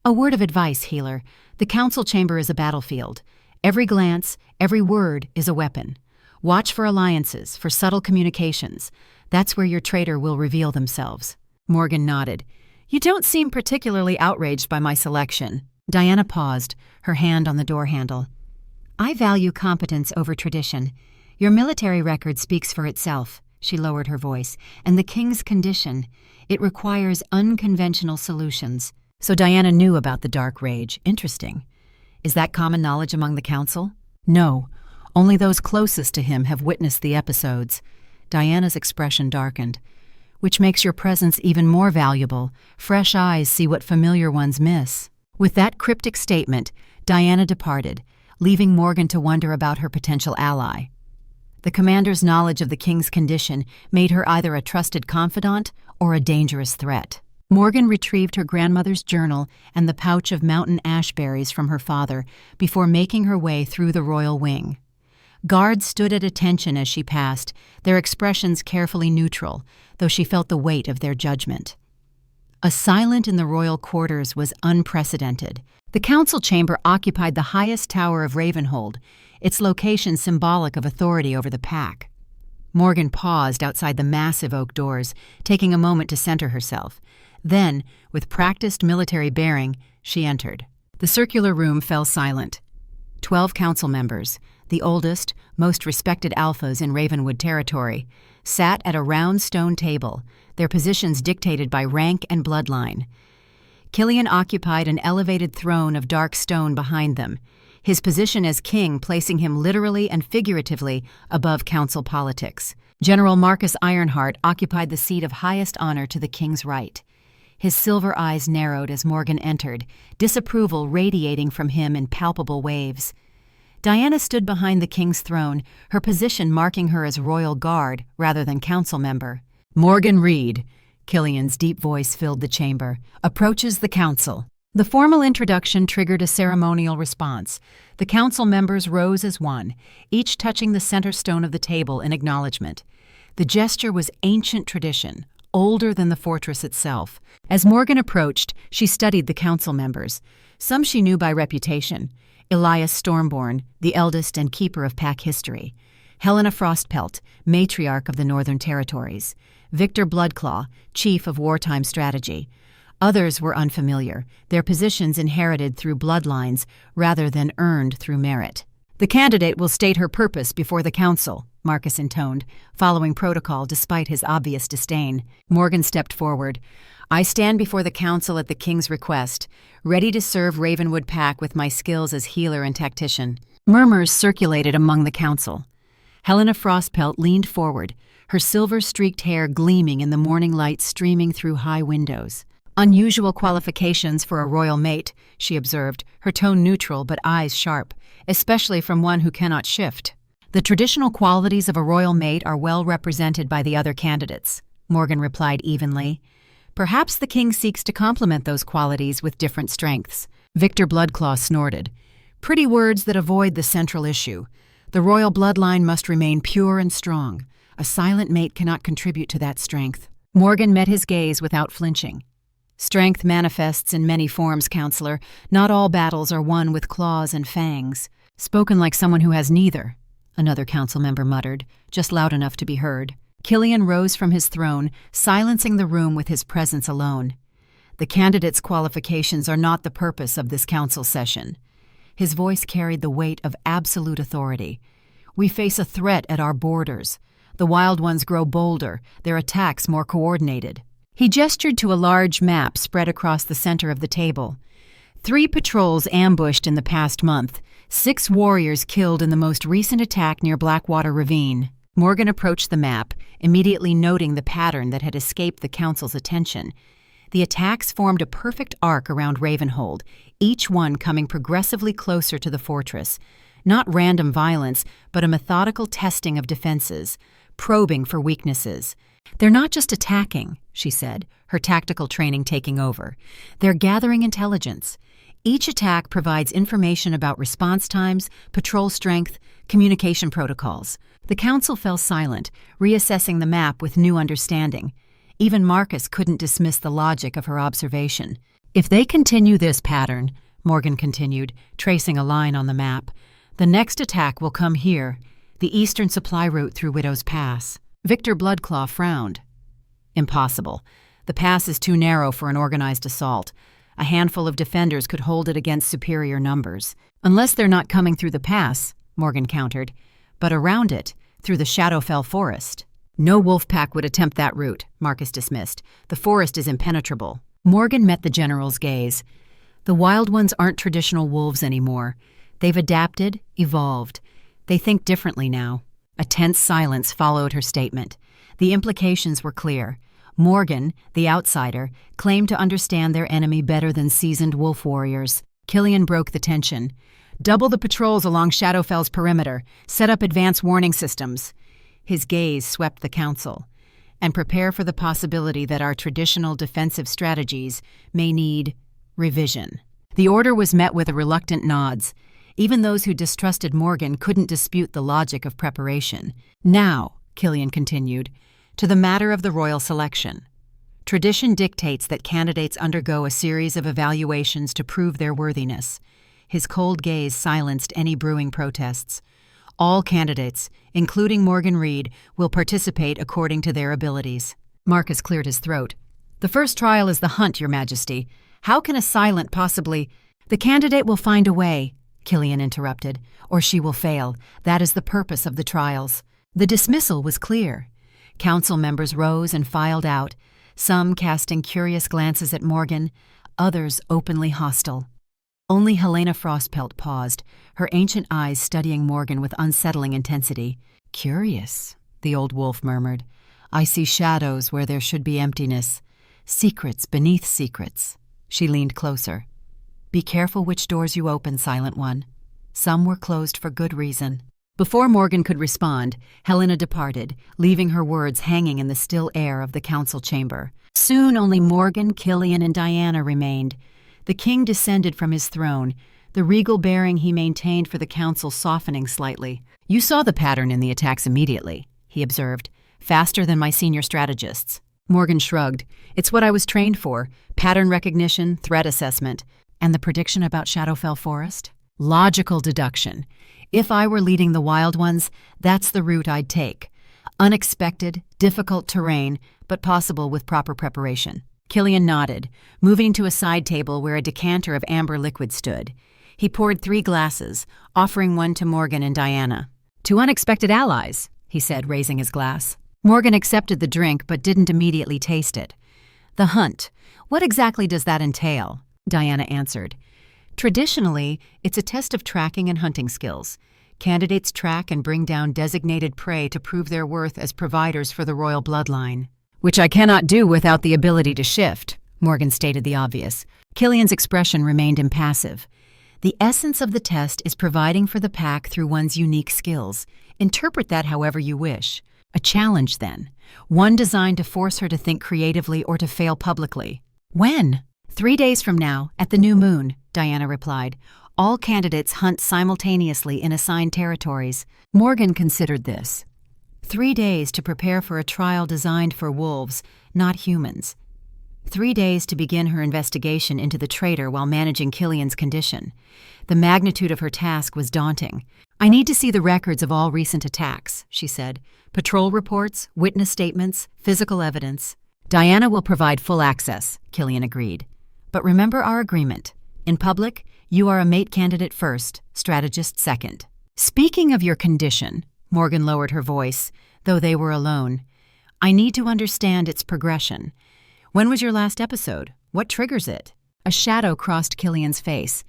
"A word of advice, healer. The council chamber is a battlefield. Every glance, every word is a weapon. Watch for alliances, for subtle communications. That's where your traitor will reveal themselves." Morgan nodded. "You don't seem particularly outraged by my selection." Diana paused, her hand on the door handle. "I value competence over tradition. Your military record speaks for itself," she lowered her voice, "and the king's condition. It requires unconventional solutions." So Diana knew about the dark rage. Interesting. Is that common knowledge among the council? No. Only those closest to him have witnessed the episodes. Diana's expression darkened. "Which makes your presence even more valuable. Fresh eyes see what familiar ones miss." With that cryptic statement, Diana departed, leaving Morgan to wonder about her potential ally. The commander's knowledge of the king's condition made her either a trusted confidant or a dangerous threat. Morgan retrieved her grandmother's journal and the pouch of mountain ash berries from her father before making her way through the royal wing. Guards stood at attention as she passed, their expressions carefully neutral, though she felt the weight of their judgment. A silence in the royal quarters was unprecedented. The council chamber occupied the highest tower of Ravenhold, its location symbolic of authority over the pack. Morgan paused outside the massive oak doors, taking a moment to center herself. Then, with practiced military bearing, she entered. The circular room fell silent. 12 council members, the oldest, most respected alphas in Ravenwood territory, sat at a round stone table, their positions dictated by rank and bloodline. Killian occupied an elevated throne of dark stone behind them, his position as king placing him literally and figuratively above council politics. General Marcus Ironheart occupied the seat of highest honor to the king's right. His silver eyes narrowed as Morgan entered, disapproval radiating from him in palpable waves. Diana stood behind the king's throne, her position marking her as royal guard rather than council member. "Morgan Reed," Killian's deep voice filled the chamber, "approaches the council." The formal introduction triggered a ceremonial response. The council members rose as one, each touching the center stone of the table in acknowledgement. The gesture was ancient tradition, older than the fortress itself. As Morgan approached, she studied the council members. Some she knew by reputation: Elias Stormborn, the eldest and keeper of pack history; Helena Frostpelt, matriarch of the Northern Territories; Victor Bloodclaw, chief of wartime strategy. Others were unfamiliar, their positions inherited through bloodlines rather than earned through merit. "The candidate will state her purpose before the council," Marcus intoned, following protocol despite his obvious disdain. Morgan stepped forward. "I stand before the council at the king's request, ready to serve Ravenwood Pack with my skills as healer and tactician." Murmurs circulated among the council. Helena Frostpelt leaned forward, her silver-streaked hair gleaming in the morning light streaming through high windows. "Unusual qualifications for a royal mate," she observed, her tone neutral but eyes sharp, especially from one who cannot shift. "The traditional qualities of a royal mate are well represented by the other candidates," Morgan replied evenly. Perhaps the king seeks to complement those qualities with different strengths. Victor Bloodclaw snorted. Pretty words that avoid the central issue. The royal bloodline must remain pure and strong. A silent mate cannot contribute to that strength. Morgan met his gaze without flinching. Strength manifests in many forms, counselor. Not all battles are won with claws and fangs. Spoken like someone who has neither, another council member muttered, just loud enough to be heard. Killian rose from his throne, silencing the room with his presence alone. The candidate's qualifications are not the purpose of this council session. His voice carried the weight of absolute authority. We face a threat at our borders. The wild ones grow bolder, their attacks more coordinated. He gestured to a large map spread across the center of the table. 3 patrols ambushed in the past month, 6 warriors killed in the most recent attack near Blackwater Ravine. Morgan approached the map, immediately noting the pattern that had escaped the council's attention. The attacks formed a perfect arc around Ravenhold, each one coming progressively closer to the fortress. Not random violence, but a methodical testing of defenses, probing for weaknesses. They're not just attacking, she said, her tactical training taking over. They're gathering intelligence. Each attack provides information about response times, patrol strength, communication protocols. The council fell silent, reassessing the map with new understanding. Even Marcus couldn't dismiss the logic of her observation. If they continue this pattern, Morgan continued, tracing a line on the map, the next attack will come here, the eastern supply route through Widow's Pass. Victor Bloodclaw frowned. Impossible. The pass is too narrow for an organized assault. A handful of defenders could hold it against superior numbers. Unless they're not coming through the pass, Morgan countered, but around it, through the Shadowfell forest. No wolf pack would attempt that route, Marcus dismissed. The forest is impenetrable. Morgan met the general's gaze. The wild ones aren't traditional wolves anymore. They've adapted, evolved. They think differently now. A tense silence followed her statement. The implications were clear. Morgan, the outsider, claimed to understand their enemy better than seasoned wolf warriors. Killian broke the tension. Double the patrols along Shadowfell's perimeter. Set up advanced warning systems. His gaze swept the council. And prepare for the possibility that our traditional defensive strategies may need revision. The order was met with reluctant nods. Even those who distrusted Morgan couldn't dispute the logic of preparation. Now, Killian continued, to the matter of the royal selection. Tradition dictates that candidates undergo a series of evaluations to prove their worthiness. His cold gaze silenced any brewing protests. All candidates, including Morgan Reed, will participate according to their abilities. Marcus cleared his throat. The first trial is the hunt, Your Majesty. How can a silent possibly— The candidate will find a way, Killian interrupted, or she will fail. That is the purpose of the trials. The dismissal was clear. Council members rose and filed out, some casting curious glances at Morgan, others openly hostile. Only Helena Frostpelt paused, her ancient eyes studying Morgan with unsettling intensity. Curious, the old wolf murmured. I see shadows where there should be emptiness, secrets beneath secrets. She leaned closer. Be careful which doors you open, Silent One. Some were closed for good reason. Before Morgan could respond, Helena departed, leaving her words hanging in the still air of the council chamber. Soon only Morgan, Killian, and Diana remained. The king descended from his throne, the regal bearing he maintained for the council softening slightly. You saw the pattern in the attacks immediately, he observed, faster than my senior strategists. Morgan shrugged. It's what I was trained for, pattern recognition, threat assessment. And the prediction about Shadowfell Forest? Logical deduction. If I were leading the wild ones, that's the route I'd take. Unexpected, difficult terrain, but possible with proper preparation. Killian nodded, moving to a side table where a decanter of amber liquid stood. He poured 3 glasses, offering one to Morgan and Diana. To unexpected allies, he said, raising his glass. Morgan accepted the drink but didn't immediately taste it. The hunt. What exactly does that entail? Diana answered. Traditionally, it's a test of tracking and hunting skills. Candidates track and bring down designated prey to prove their worth as providers for the royal bloodline. Which I cannot do without the ability to shift, Morgan stated the obvious. Killian's expression remained impassive. The essence of the test is providing for the pack through one's unique skills. Interpret that however you wish. A challenge, then. One designed to force her to think creatively or to fail publicly. When? 3 days from now, at the new moon, Diana replied. All candidates hunt simultaneously in assigned territories. Morgan considered this. 3 days to prepare for a trial designed for wolves, not humans. 3 days to begin her investigation into the traitor while managing Killian's condition. The magnitude of her task was daunting. I need to see the records of all recent attacks, she said. Patrol reports, witness statements, physical evidence. Diana will provide full access, Killian agreed. But remember our agreement. In public, you are a mate candidate first, strategist second. Speaking of your condition, Morgan lowered her voice, though they were alone. I need to understand its progression. When was your last episode? What triggers it? A shadow crossed Killian's face.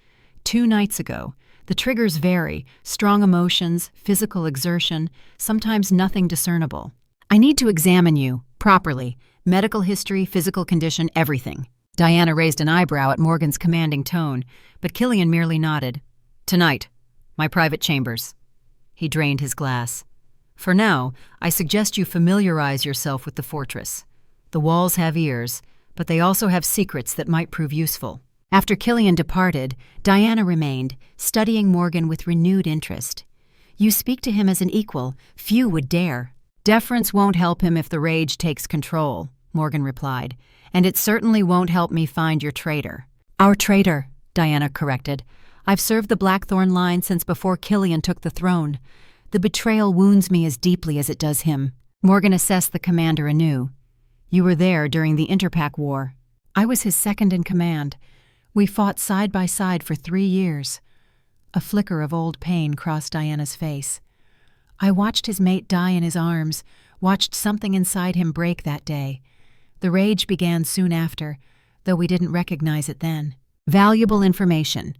2 nights ago. The triggers vary: strong emotions, physical exertion, sometimes nothing discernible. I need to examine you, properly. Medical history, physical condition, everything. Diana raised an eyebrow at Morgan's commanding tone, but Killian merely nodded. Tonight, my private chambers. He drained his glass. For now, I suggest you familiarize yourself with the fortress. The walls have ears, but they also have secrets that might prove useful. After Killian departed, Diana remained, studying Morgan with renewed interest. You speak to him as an equal. Few would dare. Deference won't help him if the rage takes control, Morgan replied, and it certainly won't help me find your traitor. Our traitor, Diana corrected. I've served the Blackthorn line since before Killian took the throne. The betrayal wounds me as deeply as it does him. Morgan assessed the commander anew. You were there during the Interpack War. I was his second in command. We fought side by side for 3 years. A flicker of old pain crossed Diana's face. I watched his mate die in his arms, watched something inside him break that day. The rage began soon after, though we didn't recognize it then. Valuable information.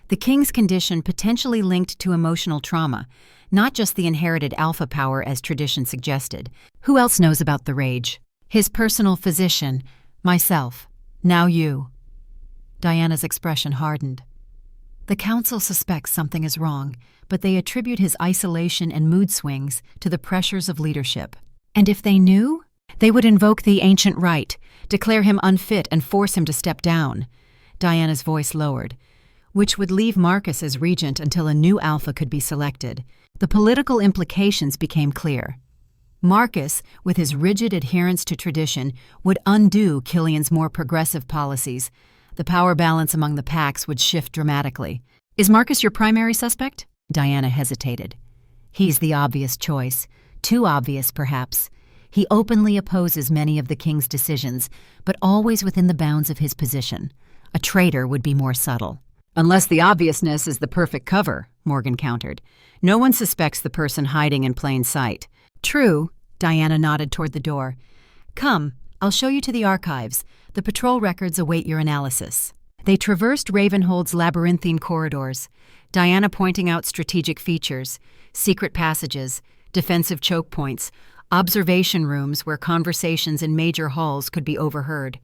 The king's condition potentially linked to emotional trauma, not just the inherited alpha power as tradition suggested. Who else knows about the rage? His personal physician, myself, now you. Diana's expression hardened. The council suspects something is wrong, but they attribute his isolation and mood swings to the pressures of leadership. And if they knew, they would invoke the ancient right, declare him unfit and force him to step down. Diana's voice lowered, which would leave Marcus as regent until a new alpha could be selected. The political implications became clear. Marcus, with his rigid adherence to tradition, would undo Killian's more progressive policies. The power balance among the packs would shift dramatically. Is Marcus your primary suspect? Diana hesitated. He's the obvious choice. Too obvious, perhaps. He openly opposes many of the king's decisions, but always within the bounds of his position. A traitor would be more subtle. Unless the obviousness is the perfect cover, Morgan countered. No one suspects the person hiding in plain sight. True, Diana nodded toward the door. Come, I'll show you to the archives. The patrol records await your analysis. They traversed Ravenhold's labyrinthine corridors, Diana pointing out strategic features, secret passages, defensive choke points, observation rooms where conversations in major halls could be overheard.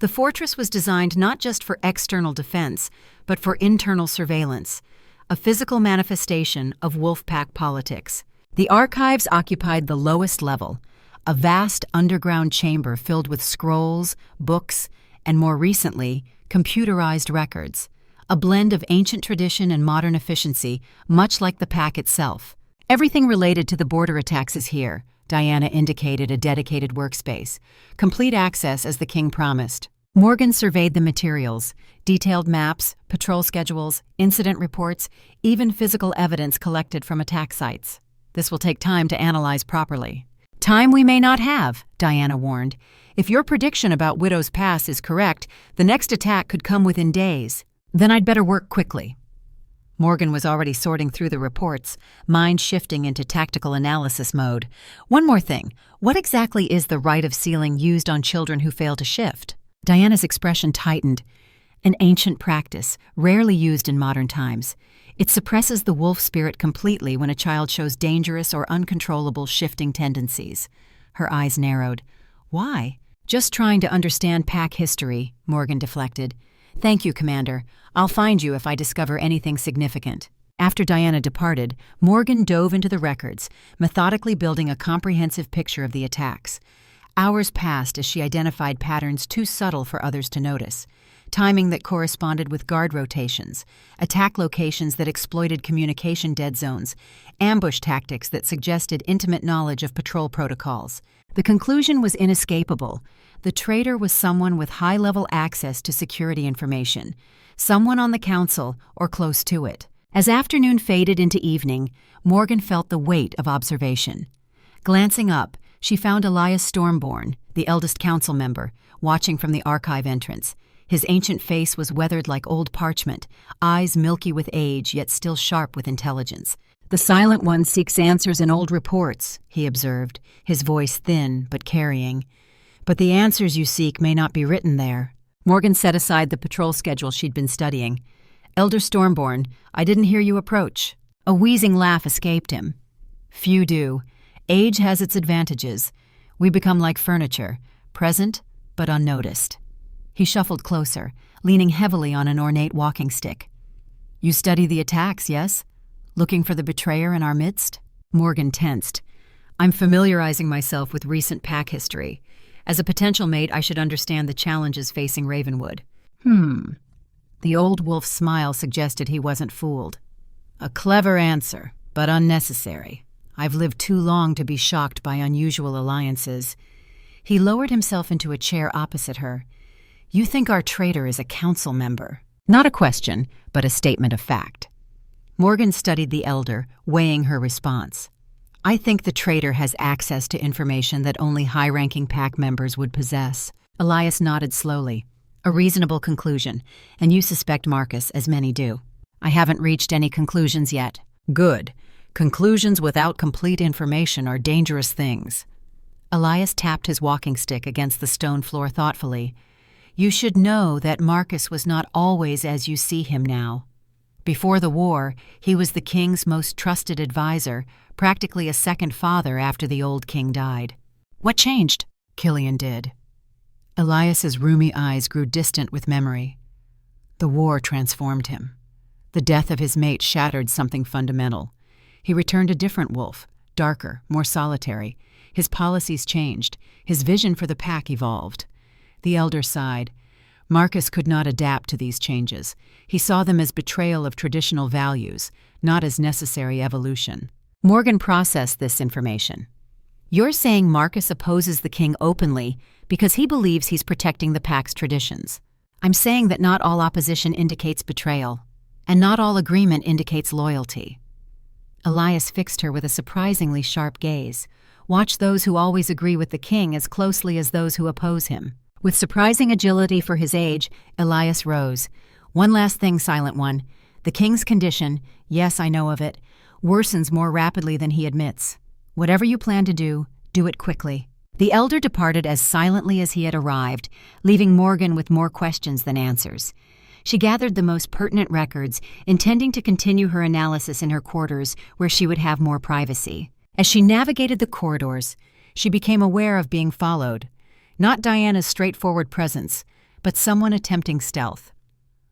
The fortress was designed not just for external defense, but for internal surveillance, a physical manifestation of wolfpack politics. The archives occupied the lowest level, a vast underground chamber filled with scrolls, books, and more recently, computerized records, a blend of ancient tradition and modern efficiency, much like the pack itself. Everything related to the border attacks is here, Diana indicated a dedicated workspace. Complete access as the king promised. Morgan surveyed the materials, detailed maps, patrol schedules, incident reports, even physical evidence collected from attack sites. This will take time to analyze properly. Time we may not have, Diana warned. If your prediction about Widow's Pass is correct, the next attack could come within days. Then I'd better work quickly. Morgan was already sorting through the reports, mind shifting into tactical analysis mode. One more thing. What exactly is the rite of sealing used on children who fail to shift? Diana's expression tightened. An ancient practice, rarely used in modern times. It suppresses the wolf spirit completely when a child shows dangerous or uncontrollable shifting tendencies. Her eyes narrowed. Why? Just trying to understand pack history, Morgan deflected. Thank you, Commander. I'll find you if I discover anything significant. After Diana departed, Morgan dove into the records, methodically building a comprehensive picture of the attacks. Hours passed as she identified patterns too subtle for others to notice. Timing that corresponded with guard rotations, attack locations that exploited communication dead zones, ambush tactics that suggested intimate knowledge of patrol protocols. The conclusion was inescapable. The traitor was someone with high-level access to security information, someone on the council or close to it. As afternoon faded into evening, Morgan felt the weight of observation. Glancing up, she found Elias Stormborn, the eldest council member, watching from the archive entrance. His ancient face was weathered like old parchment, eyes milky with age yet still sharp with intelligence. "The Silent One seeks answers in old reports," he observed, his voice thin but carrying. "But the answers you seek may not be written there." Morgan set aside the patrol schedule she'd been studying. "Elder Stormborn, I didn't hear you approach." A wheezing laugh escaped him. "Few do. Age has its advantages. We become like furniture, present but unnoticed." He shuffled closer, leaning heavily on an ornate walking stick. "You study the attacks, yes? Looking for the betrayer in our midst?" Morgan tensed. "I'm familiarizing myself with recent pack history. As a potential mate, I should understand the challenges facing Ravenwood." The old wolf's smile suggested he wasn't fooled. "A clever answer, but unnecessary. I've lived too long to be shocked by unusual alliances." He lowered himself into a chair opposite her. "You think our traitor is a council member." Not a question, but a statement of fact. Morgan studied the elder, weighing her response. "I think the traitor has access to information that only high-ranking pack members would possess." Elias nodded slowly. "A reasonable conclusion, and you suspect Marcus, as many do." "I haven't reached any conclusions yet." "Good. Conclusions without complete information are dangerous things." Elias tapped his walking stick against the stone floor thoughtfully. "You should know that Marcus was not always as you see him now. Before the war, he was the king's most trusted advisor, practically a second father after the old king died." "What changed?" Killian did. Elias's rheumy eyes grew distant with memory. "The war transformed him. The death of his mate shattered something fundamental. He returned a different wolf, darker, more solitary. His policies changed. His vision for the pack evolved." The elder sighed. Marcus could not adapt to these changes. He saw them as betrayal of traditional values, not as necessary evolution. Morgan processed this information. "You're saying Marcus opposes the king openly because he believes he's protecting the pack's traditions. I'm saying that not all opposition indicates betrayal, and not all agreement indicates loyalty." Elias fixed her with a surprisingly sharp gaze. "Watch those who always agree with the king as closely as those who oppose him." With surprising agility for his age, Elias rose. "One last thing, Silent One. The king's condition, yes, I know of it, worsens more rapidly than he admits. Whatever you plan to do it quickly." The elder departed as silently as he had arrived, leaving Morgan with more questions than answers. She gathered the most pertinent records, intending to continue her analysis in her quarters where she would have more privacy. As she navigated the corridors, she became aware of being followed. Not Diana's straightforward presence, but someone attempting stealth.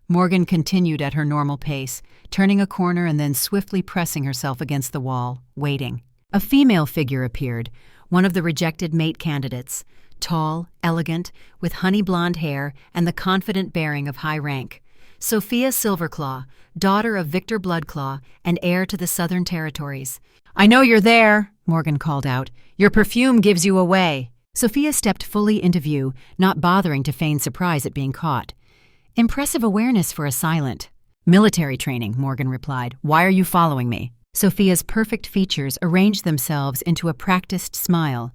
Morgan continued at her normal pace, turning a corner and then swiftly pressing herself against the wall, waiting. A female figure appeared, one of the rejected mate candidates, tall, elegant, with honey blonde hair and the confident bearing of high rank. Sophia Silverclaw, daughter of Victor Bloodclaw and heir to the Southern Territories. "I know you're there," Morgan called out. "Your perfume gives you away." Sophia stepped fully into view, not bothering to feign surprise at being caught. "Impressive awareness for a silent." "Military training," Morgan replied. "Why are you following me?" Sophia's perfect features arranged themselves into a practiced smile.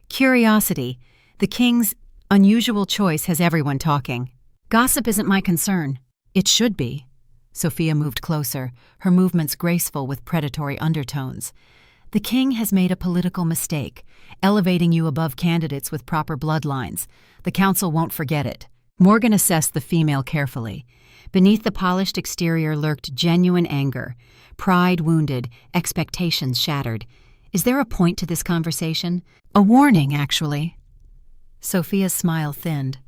"Curiosity. The king's unusual choice has everyone talking." "Gossip isn't my concern." "It should be." Sophia moved closer, her movements graceful with predatory undertones. "The king has made a political mistake, elevating you above candidates with proper bloodlines. The council won't forget it." Morgan assessed the female carefully. Beneath the polished exterior lurked genuine anger, pride wounded, expectations shattered. "Is there a point to this conversation?" "A warning, actually." Sophia's smile thinned.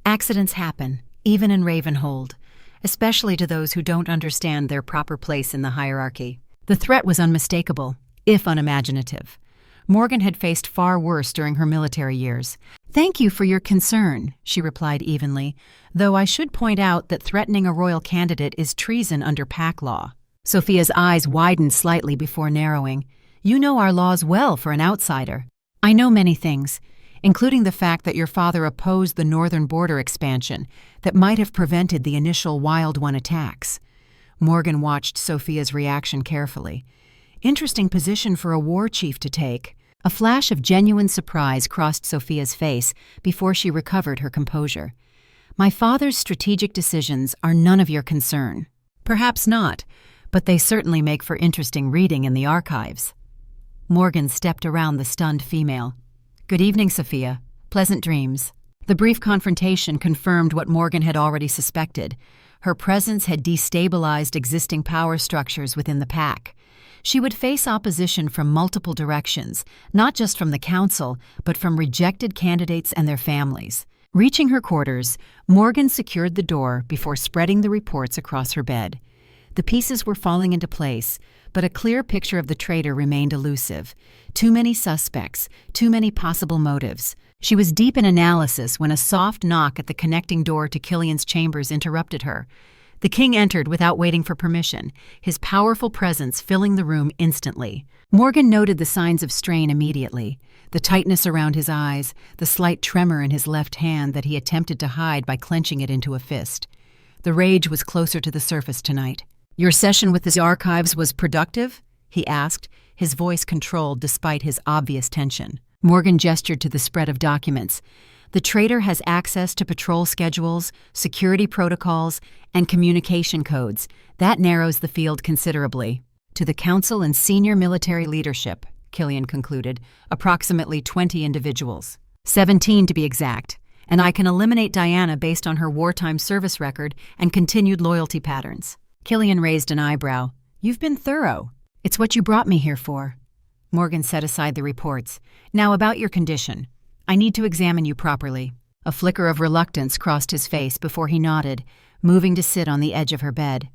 "Accidents happen, even in Ravenhold. especially to those who don't understand their proper place in the hierarchy. The threat was unmistakable, if unimaginative. Morgan had faced far worse during her military years. "Thank you for your concern," she replied evenly, "though I should point out that threatening a royal candidate is treason under pack law." Sophia's eyes widened slightly before narrowing. "You know our laws well for an outsider." "I know many things, including the fact that your father opposed the northern border expansion that might have prevented the initial Wild One attacks." Morgan watched Sophia's reaction carefully. Interesting position for a war chief to take. A flash of genuine surprise crossed Sophia's face before she recovered her composure. "My father's strategic decisions are none of your concern." "Perhaps not, but they certainly make for interesting reading in the archives." Morgan stepped around the stunned female. "Good evening, Sophia. Pleasant dreams." The brief confrontation confirmed what Morgan had already suspected. Her presence had destabilized existing power structures within the pack. She would face opposition from multiple directions, not just from the council, but from rejected candidates and their families. Reaching her quarters, Morgan secured the door before spreading the reports across her bed. The pieces were falling into place, but a clear picture of the traitor remained elusive. Too many suspects, too many possible motives. She was deep in analysis when a soft knock at the connecting door to Killian's chambers interrupted her. The king entered without waiting for permission, his powerful presence filling the room instantly. Morgan noted the signs of strain immediately, the tightness around his eyes, the slight tremor in his left hand that he attempted to hide by clenching it into a fist. The rage was closer to the surface tonight. "Your session with the archives was productive?" he asked, his voice controlled despite his obvious tension. Morgan gestured to the spread of documents. "The traitor has access to patrol schedules, security protocols, and communication codes. That narrows the field considerably." "To the council and senior military leadership," Killian concluded, "approximately 20 individuals. 17 to be exact. And I can eliminate Diana based on her wartime service record and continued loyalty patterns." Killian raised an eyebrow. "You've been thorough." "It's what you brought me here for." Morgan set aside the reports. "Now about your condition. I need to examine you properly." A flicker of reluctance crossed his face before he nodded, moving to sit on the edge of her bed.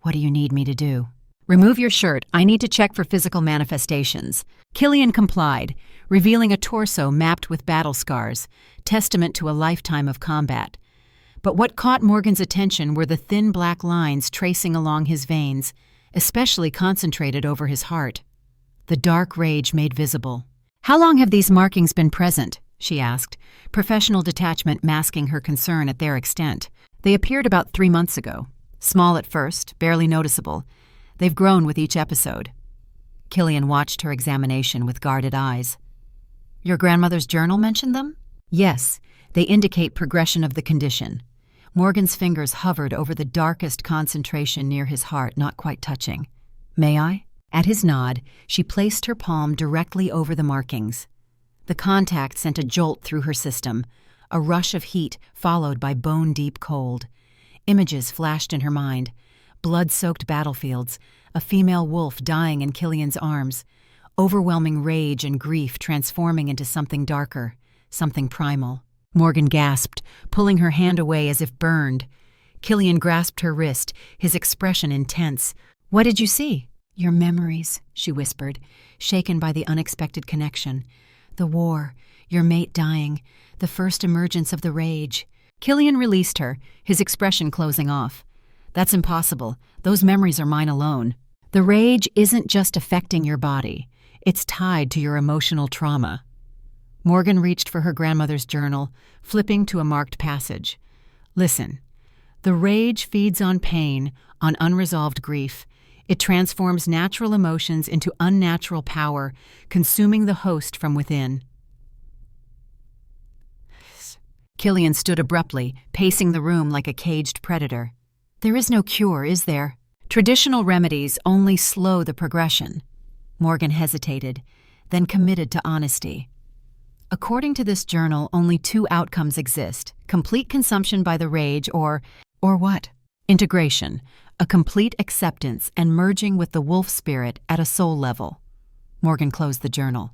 "What do you need me to do?" "Remove your shirt. I need to check for physical manifestations." Killian complied, revealing a torso mapped with battle scars, testament to a lifetime of combat. But what caught Morgan's attention were the thin black lines tracing along his veins, especially concentrated over his heart. The dark rage made visible. "How long have these markings been present?" she asked, professional detachment masking her concern at their extent. "They appeared about 3 months ago. Small at first, barely noticeable. They've grown with each episode." Killian watched her examination with guarded eyes. "Your grandmother's journal mentioned them?" "Yes, they indicate progression of the condition." Morgan's fingers hovered over the darkest concentration near his heart, not quite touching. "May I?" At his nod, she placed her palm directly over the markings. The contact sent a jolt through her system, a rush of heat followed by bone-deep cold. Images flashed in her mind. Blood-soaked battlefields, a female wolf dying in Killian's arms, overwhelming rage and grief transforming into something darker, something primal. Morgan gasped, pulling her hand away as if burned. Killian grasped her wrist, his expression intense. "What did you see?" "Your memories," she whispered, shaken by the unexpected connection. "The war, your mate dying, the first emergence of the rage." Killian released her, his expression closing off. "That's impossible. Those memories are mine alone." "The rage isn't just affecting your body. It's tied to your emotional trauma." Morgan reached for her grandmother's journal, flipping to a marked passage. "Listen. The rage feeds on pain, on unresolved grief. It transforms natural emotions into unnatural power, consuming the host from within." Killian stood abruptly, pacing the room like a caged predator. "There is no cure, is there? Traditional remedies only slow the progression." Morgan hesitated, then committed to honesty. "According to this journal, only 2 outcomes exist: complete consumption by the rage or what? Integration, a complete acceptance and merging with the wolf spirit at a soul level." Morgan closed the journal.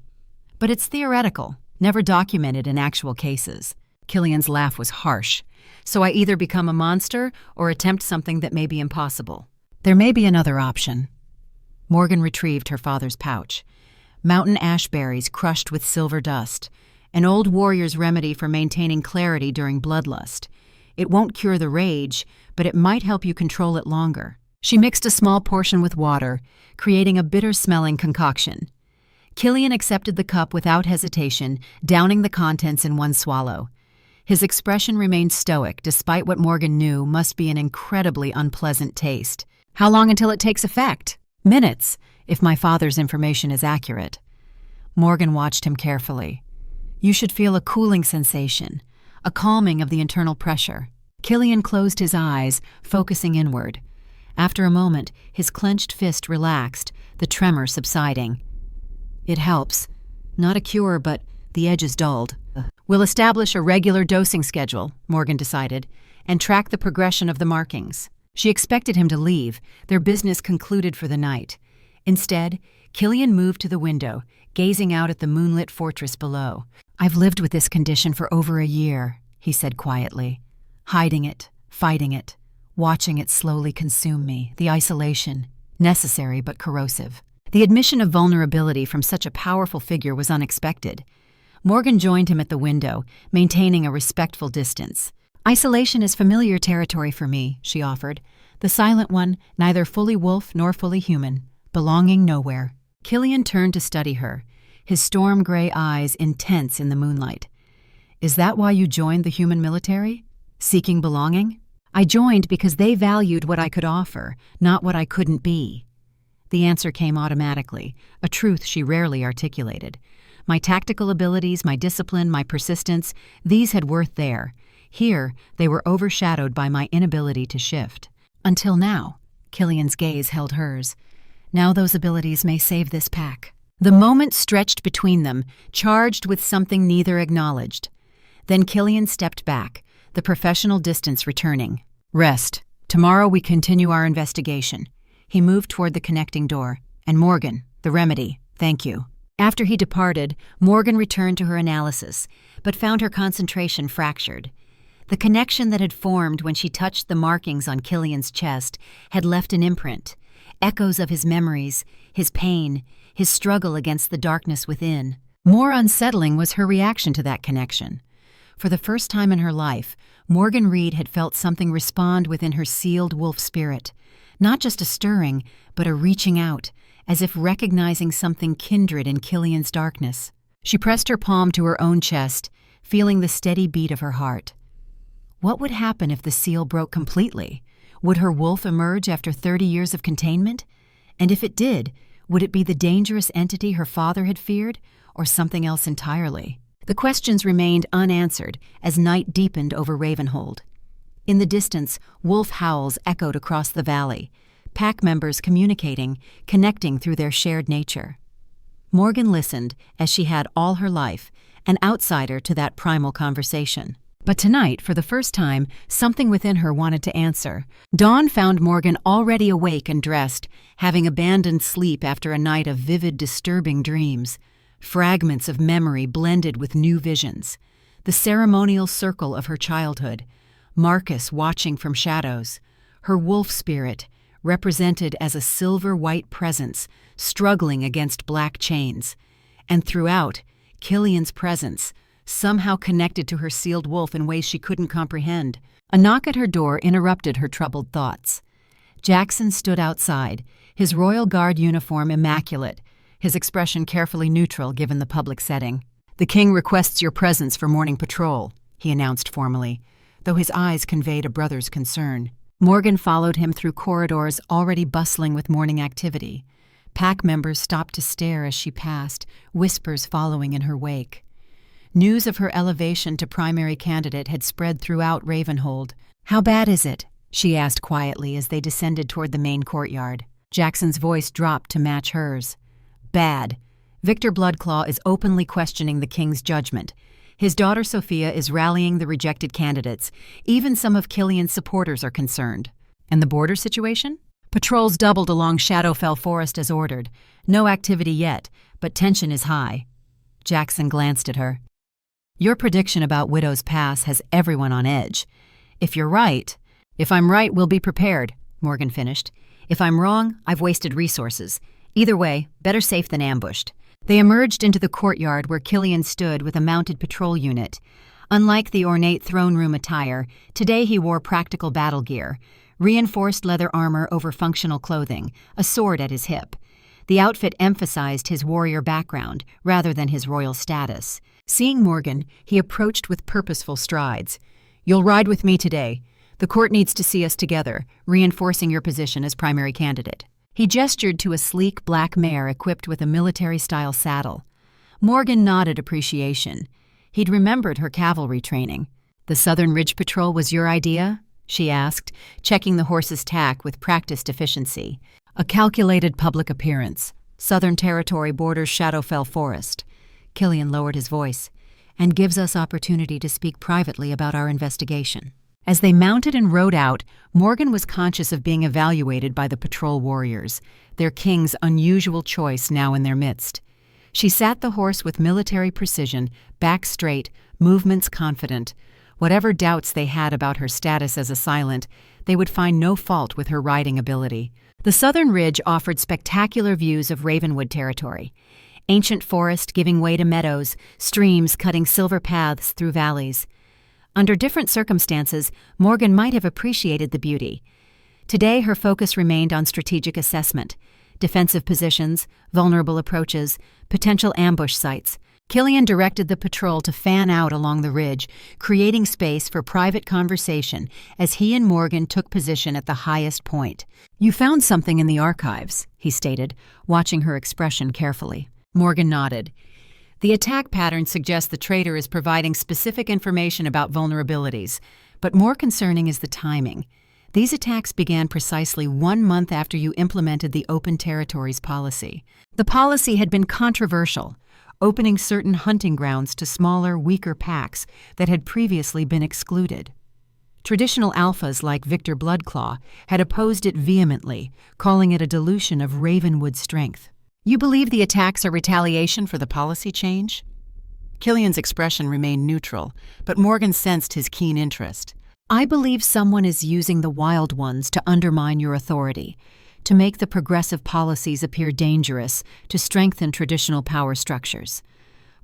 "But it's theoretical, never documented in actual cases." Killian's laugh was harsh. So I either become a monster or attempt something that may be impossible. There may be another option. Morgan retrieved her father's pouch. Mountain ash berries crushed with silver dust, an old warrior's remedy for maintaining clarity during bloodlust. It won't cure the rage, but it might help you control it longer. She mixed a small portion with water, creating a bitter-smelling concoction. Killian accepted the cup without hesitation, downing the contents in one swallow. His expression remained stoic, despite what Morgan knew must be an incredibly unpleasant taste. How long until it takes effect? Minutes, if my father's information is accurate. Morgan watched him carefully. You should feel a cooling sensation, a calming of the internal pressure. Killian closed his eyes, focusing inward. After a moment, his clenched fist relaxed, the tremor subsiding. It helps. Not a cure, but the edge is dulled. We'll establish a regular dosing schedule, Morgan decided, and track the progression of the markings. She expected him to leave, their business concluded for the night. Instead, Killian moved to the window, gazing out at the moonlit fortress below. I've lived with this condition for over a year, he said quietly. Hiding it, fighting it, watching it slowly consume me, the isolation, necessary but corrosive. The admission of vulnerability from such a powerful figure was unexpected. Morgan joined him at the window, maintaining a respectful distance. Isolation is familiar territory for me, she offered. The silent one, neither fully wolf nor fully human, belonging nowhere. Killian turned to study her, his storm-gray eyes intense in the moonlight. Is that why you joined the human military? Seeking belonging? I joined because they valued what I could offer, not what I couldn't be. The answer came automatically, a truth she rarely articulated. My tactical abilities, my discipline, my persistence, these had worth there. Here, they were overshadowed by my inability to shift. Until now, Killian's gaze held hers. Now those abilities may save this pack. The moment stretched between them, charged with something neither acknowledged. Then Killian stepped back, the professional distance returning. Rest. Tomorrow we continue our investigation. He moved toward the connecting door. And Morgan, the remedy. Thank you. After he departed, Morgan returned to her analysis, but found her concentration fractured. The connection that had formed when she touched the markings on Killian's chest had left an imprint, echoes of his memories, his pain, his struggle against the darkness within. More unsettling was her reaction to that connection. For the first time in her life, Morgan Reed had felt something respond within her sealed wolf spirit. Not just a stirring, but a reaching out, as if recognizing something kindred in Killian's darkness. She pressed her palm to her own chest, feeling the steady beat of her heart. What would happen if the seal broke completely? Would her wolf emerge after 30 years of containment? And if it did, would it be the dangerous entity her father had feared, or something else entirely? The questions remained unanswered as night deepened over Ravenhold. In the distance, wolf howls echoed across the valley, pack members communicating, connecting through their shared nature. Morgan listened, as she had all her life, an outsider to that primal conversation. But tonight, for the first time, something within her wanted to answer. Dawn found Morgan already awake and dressed, having abandoned sleep after a night of vivid, disturbing dreams. Fragments of memory blended with new visions. The ceremonial circle of her childhood. Marcus watching from shadows. Her wolf spirit, represented as a silver-white presence, struggling against black chains. And throughout, Killian's presence, somehow connected to her sealed wolf in ways she couldn't comprehend. A knock at her door interrupted her troubled thoughts. Jackson stood outside, his Royal Guard uniform immaculate, his expression carefully neutral given the public setting. "The king requests your presence for morning patrol," he announced formally, though his eyes conveyed a brother's concern. Morgan followed him through corridors already bustling with morning activity. Pack members stopped to stare as she passed, whispers following in her wake. News of her elevation to primary candidate had spread throughout Ravenhold. "How bad is it?" she asked quietly as they descended toward the main courtyard. Jackson's voice dropped to match hers. "Bad. Victor Bloodclaw is openly questioning the king's judgment. His daughter Sophia is rallying the rejected candidates. Even some of Killian's supporters are concerned." "And the border situation?" "Patrols doubled along Shadowfell Forest as ordered. No activity yet, but tension is high." Jackson glanced at her. Your prediction about Widow's Pass has everyone on edge. If you're right, if I'm right, we'll be prepared, Morgan finished. If I'm wrong, I've wasted resources. Either way, better safe than ambushed. They emerged into the courtyard where Killian stood with a mounted patrol unit. Unlike the ornate throne room attire, today he wore practical battle gear, reinforced leather armor over functional clothing, a sword at his hip. The outfit emphasized his warrior background rather than his royal status. Seeing Morgan, he approached with purposeful strides. "You'll ride with me today. The court needs to see us together, reinforcing your position as primary candidate." He gestured to a sleek black mare equipped with a military-style saddle. Morgan nodded appreciation. He'd remembered her cavalry training. "The Southern Ridge Patrol was your idea?" she asked, checking the horse's tack with practiced efficiency. "A calculated public appearance. Southern Territory borders Shadowfell Forest." Killian lowered his voice. "And gives us opportunity to speak privately about our investigation." As they mounted and rode out, Morgan was conscious of being evaluated by the patrol warriors, their king's unusual choice now in their midst. She sat the horse with military precision, back straight, movements confident. Whatever doubts they had about her status as a silent, they would find no fault with her riding ability. The Southern Ridge offered spectacular views of Ravenwood territory. Ancient forest giving way to meadows, streams cutting silver paths through valleys. Under different circumstances, Morgan might have appreciated the beauty. Today, her focus remained on strategic assessment, defensive positions, vulnerable approaches, potential ambush sites. Killian directed the patrol to fan out along the ridge, creating space for private conversation as he and Morgan took position at the highest point. "You found something in the archives," he stated, watching her expression carefully. Morgan nodded. "The attack pattern suggests the traitor is providing specific information about vulnerabilities, but more concerning is the timing. These attacks began precisely 1 month after you implemented the Open Territories policy. The policy had been controversial, opening certain hunting grounds to smaller, weaker packs that had previously been excluded. Traditional alphas like Victor Bloodclaw had opposed it vehemently, calling it a dilution of Ravenwood strength. You believe the attacks are retaliation for the policy change?" Killian's expression remained neutral, but Morgan sensed his keen interest. "I believe someone is using the Wild Ones to undermine your authority, to make the progressive policies appear dangerous, to strengthen traditional power structures."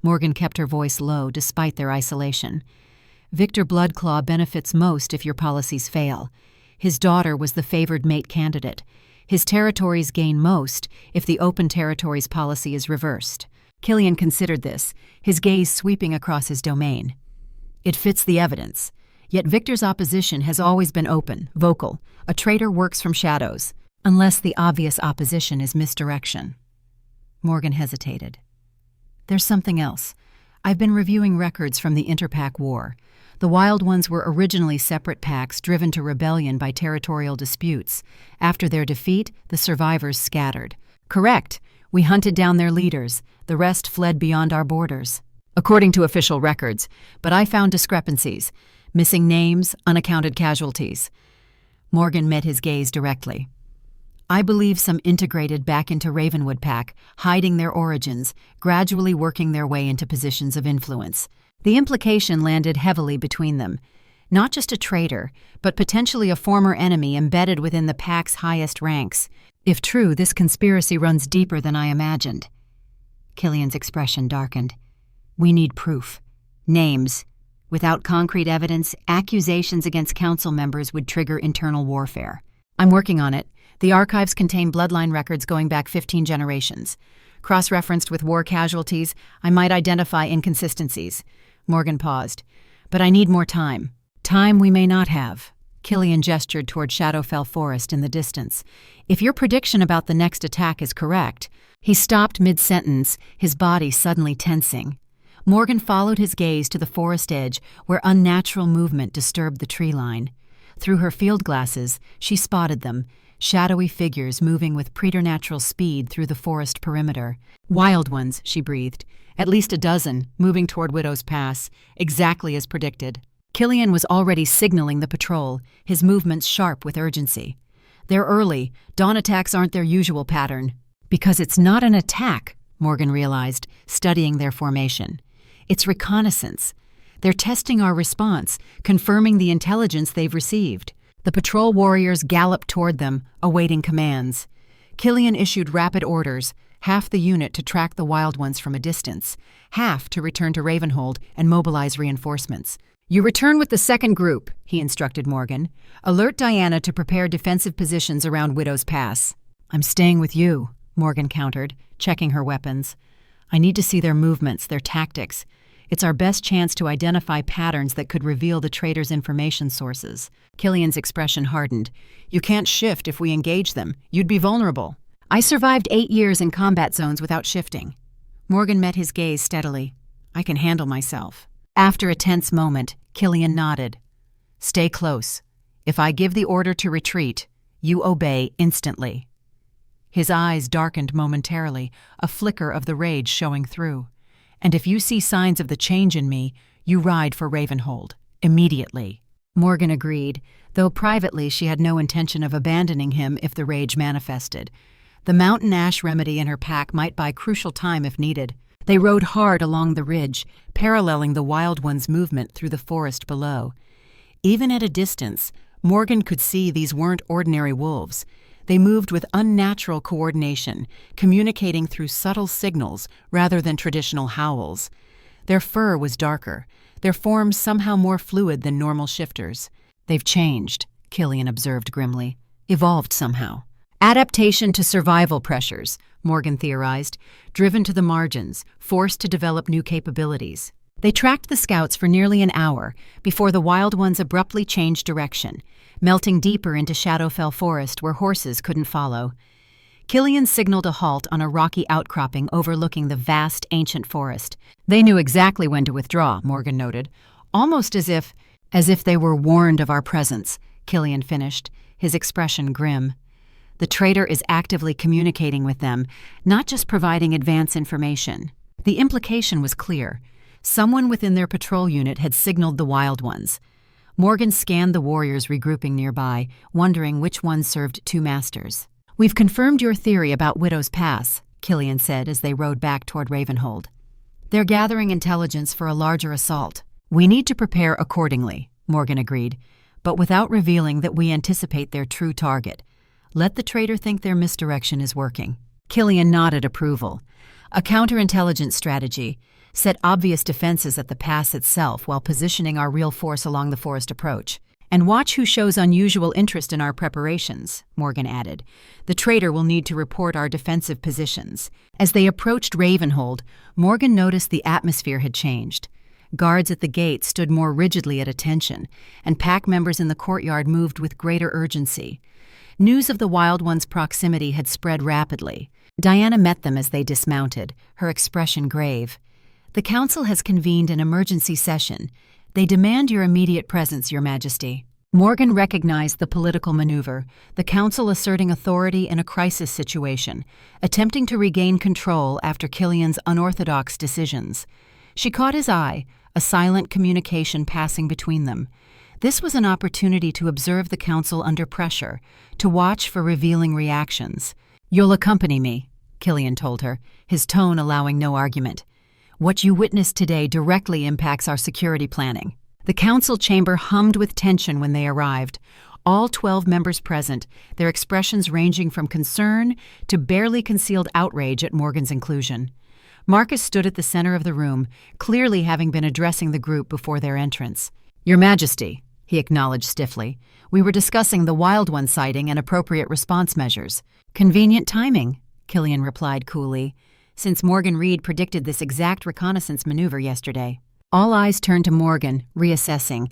Morgan kept her voice low despite their isolation. "Victor Bloodclaw benefits most if your policies fail. His daughter was the favored mate candidate. His territories gain most if the Open Territories policy is reversed." Killian considered this, his gaze sweeping across his domain. "It fits the evidence. Yet Victor's opposition has always been open, vocal. A traitor works from shadows, unless the obvious opposition is misdirection." Morgan hesitated. "There's something else. I've been reviewing records from the Interpack War. The Wild Ones were originally separate packs driven to rebellion by territorial disputes. After their defeat, the survivors scattered. Correct. We hunted down their leaders. The rest fled beyond our borders. According to official records, but I found discrepancies. Missing names, unaccounted casualties." Morgan met his gaze directly. "I believe some integrated back into Ravenwood Pack, hiding their origins, gradually working their way into positions of influence." The implication landed heavily between them. Not just a traitor, but potentially a former enemy embedded within the Pack's highest ranks. If true, this conspiracy runs deeper than I imagined. Killian's expression darkened. "We need proof. Names. Without concrete evidence, accusations against council members would trigger internal warfare." "I'm working on it. The archives contain bloodline records going back 15 generations. Cross-referenced with war casualties, I might identify inconsistencies." Morgan paused. "But I need more time." "Time we may not have." Killian gestured toward Shadowfell Forest in the distance. "If your prediction about the next attack is correct." He stopped mid-sentence, his body suddenly tensing. Morgan followed his gaze to the forest edge where unnatural movement disturbed the tree line. Through her field glasses, she spotted them, shadowy figures moving with preternatural speed through the forest perimeter. "Wild Ones," she breathed. "At least a dozen, moving toward Widow's Pass, exactly as predicted." Killian was already signaling the patrol, his movements sharp with urgency. "They're early. Dawn attacks aren't their usual pattern." "Because it's not an attack," Morgan realized, studying their formation. "It's reconnaissance. They're testing our response, confirming the intelligence they've received. The patrol warriors galloped toward them, awaiting commands. Killian issued rapid orders, half the unit to track the wild ones from a distance, half to return to Ravenhold and mobilize reinforcements. "You return with the second group," he instructed Morgan. "Alert Diana to prepare defensive positions around Widow's Pass." "I'm staying with you," Morgan countered, checking her weapons. "I need to see their movements, their tactics. It's our best chance to identify patterns that could reveal the traitor's information sources." Killian's expression hardened. "You can't shift if we engage them. You'd be vulnerable." "I survived 8 years in combat zones without shifting." Morgan met his gaze steadily. "I can handle myself." After a tense moment, Killian nodded. "Stay close. If I give the order to retreat, you obey instantly." His eyes darkened momentarily, a flicker of the rage showing through. "And if you see signs of the change in me, you ride for Ravenhold. Immediately." Morgan agreed, though privately she had no intention of abandoning him if the rage manifested. The mountain ash remedy in her pack might buy crucial time if needed. They rode hard along the ridge, paralleling the wild one's movement through the forest below. Even at a distance, Morgan could see these weren't ordinary wolves. They moved with unnatural coordination, communicating through subtle signals rather than traditional howls. Their fur was darker, their forms somehow more fluid than normal shifters. "They've changed," Killian observed grimly. "Evolved somehow." "Adaptation to survival pressures," Morgan theorized, driven to the margins, forced to develop new capabilities. They tracked the scouts for nearly an hour before the wild ones abruptly changed direction, melting deeper into Shadowfell Forest where horses couldn't follow. Killian signaled a halt on a rocky outcropping overlooking the vast ancient forest. "They knew exactly when to withdraw," Morgan noted, "almost as if they were warned of our presence," Killian finished, his expression grim. "The traitor is actively communicating with them, not just providing advance information." The implication was clear. Someone within their patrol unit had signaled the wild ones. Morgan scanned the warriors regrouping nearby, wondering which one served two masters. "We've confirmed your theory about Widow's Pass," Killian said as they rode back toward Ravenhold. "They're gathering intelligence for a larger assault. We need to prepare accordingly," Morgan agreed, "but without revealing that we anticipate their true target. Let the traitor think their misdirection is working." Killian nodded approval. "A counterintelligence strategy. Set obvious defenses at the pass itself while positioning our real force along the forest approach. And watch who shows unusual interest in our preparations," Morgan added. "The traitor will need to report our defensive positions." As they approached Ravenhold, Morgan noticed the atmosphere had changed. Guards at the gate stood more rigidly at attention, and pack members in the courtyard moved with greater urgency. News of the wild one's proximity had spread rapidly. Diana met them as they dismounted, her expression grave. "The Council has convened an emergency session. They demand your immediate presence, Your Majesty." Morgan recognized the political maneuver, the Council asserting authority in a crisis situation, attempting to regain control after Killian's unorthodox decisions. She caught his eye, a silent communication passing between them. This was an opportunity to observe the Council under pressure, to watch for revealing reactions. "You'll accompany me," Killian told her, his tone allowing no argument. "What you witnessed today directly impacts our security planning." The council chamber hummed with tension when they arrived. All 12 members present, their expressions ranging from concern to barely concealed outrage at Morgan's inclusion. Marcus stood at the center of the room, clearly having been addressing the group before their entrance. "Your Majesty," he acknowledged stiffly, "we were discussing the Wild One sighting and appropriate response measures." "Convenient timing," Killian replied coolly, since Morgan Reed predicted this exact reconnaissance maneuver yesterday. All eyes turned to Morgan, reassessing.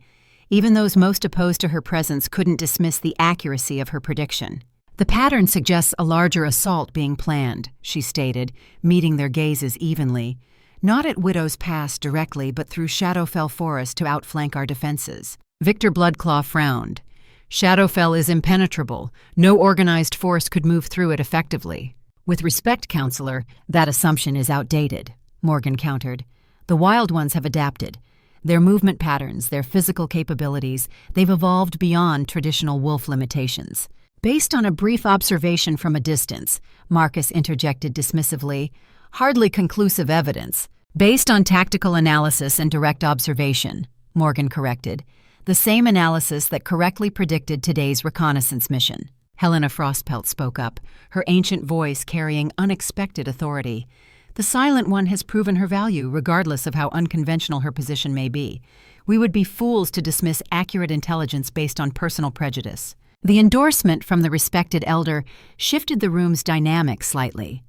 Even those most opposed to her presence couldn't dismiss the accuracy of her prediction. "The pattern suggests a larger assault being planned," she stated, meeting their gazes evenly. "Not at Widow's Pass directly, but through Shadowfell Forest to outflank our defenses." Victor Bloodclaw frowned. "Shadowfell is impenetrable. No organized force could move through it effectively." "With respect, Counselor, that assumption is outdated," Morgan countered. "The Wild Ones have adapted. Their movement patterns, their physical capabilities, they've evolved beyond traditional wolf limitations." "Based on a brief observation from a distance," Marcus interjected dismissively. "Hardly conclusive evidence." Based on tactical analysis and direct observation, Morgan corrected. The same analysis that correctly predicted today's reconnaissance mission. Helena Frostpelt spoke up, her ancient voice carrying unexpected authority. The Silent One has proven her value, regardless of how unconventional her position may be. We would be fools to dismiss accurate intelligence based on personal prejudice. The endorsement from the respected elder shifted the room's dynamic slightly.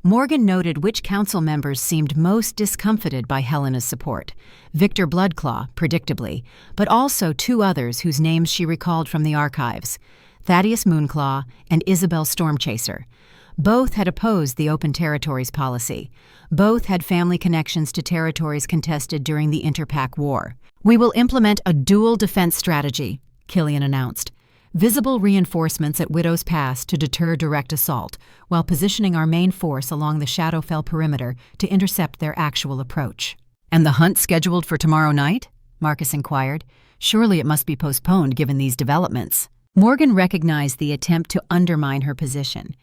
Morgan noted which council members seemed most discomfited by Helena's support. Victor Bloodclaw, predictably, but also two others whose names she recalled from the archives, Thaddeus Moonclaw and Isabel Stormchaser. Both had opposed the Open Territories policy. Both had family connections to territories contested during the Interpac War. "We will implement a dual defense strategy," Killian announced. "Visible reinforcements at Widow's Pass to deter direct assault, while positioning our main force along the Shadowfell perimeter to intercept their actual approach." "And the hunt scheduled for tomorrow night?" Marcus inquired. "Surely it must be postponed given these developments." Morgan recognized the attempt to undermine her position.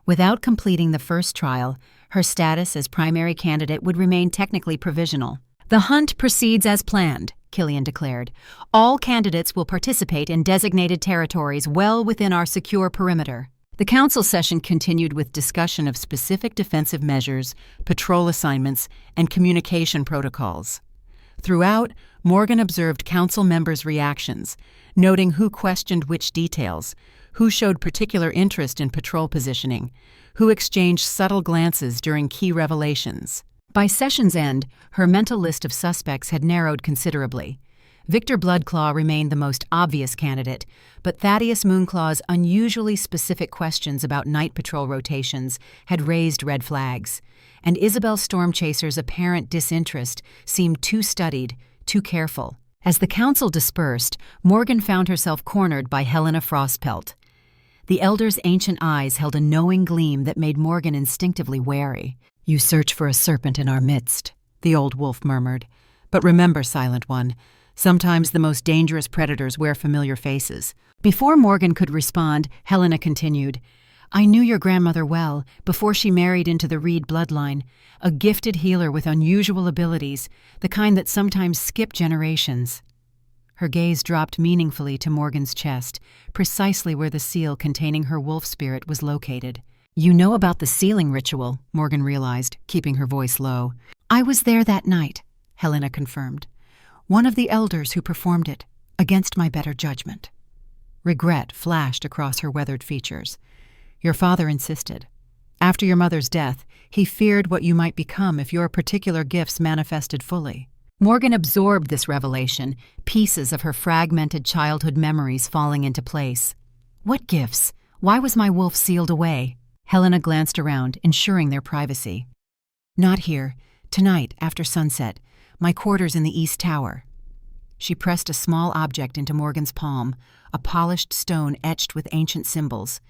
Without completing the first trial, her status as primary candidate would remain technically provisional. "The hunt proceeds as planned," Killian declared. "All candidates will participate in designated territories well within our secure perimeter." The council session continued with discussion of specific defensive measures, patrol assignments, and communication protocols. Throughout, Morgan observed council members' reactions, noting who questioned which details, who showed particular interest in patrol positioning, who exchanged subtle glances during key revelations. By session's end, her mental list of suspects had narrowed considerably. Victor Bloodclaw remained the most obvious candidate, but Thaddeus Moonclaw's unusually specific questions about night patrol rotations had raised red flags, and Isabel Stormchaser's apparent disinterest seemed too studied, too careful. As the council dispersed, Morgan found herself cornered by Helena Frostpelt. The elder's ancient eyes held a knowing gleam that made Morgan instinctively wary. "You search for a serpent in our midst," the old wolf murmured. "But remember, Silent One, sometimes the most dangerous predators wear familiar faces." Before Morgan could respond, Helena continued, "I knew your grandmother well, before she married into the Reed bloodline, a gifted healer with unusual abilities, the kind that sometimes skip generations." Her gaze dropped meaningfully to Morgan's chest, precisely where the seal containing her wolf spirit was located. "You know about the sealing ritual," Morgan realized, keeping her voice low. "I was there that night," Helena confirmed. "One of the elders who performed it, against my better judgment." Regret flashed across her weathered features. "Your father insisted. After your mother's death, he feared what you might become if your particular gifts manifested fully." Morgan absorbed this revelation, pieces of her fragmented childhood memories falling into place. "What gifts? Why was my wolf sealed away?" Helena glanced around, ensuring their privacy. "Not here. Tonight, after sunset. My quarters in the East Tower." She pressed a small object into Morgan's palm, a polished stone etched with ancient symbols.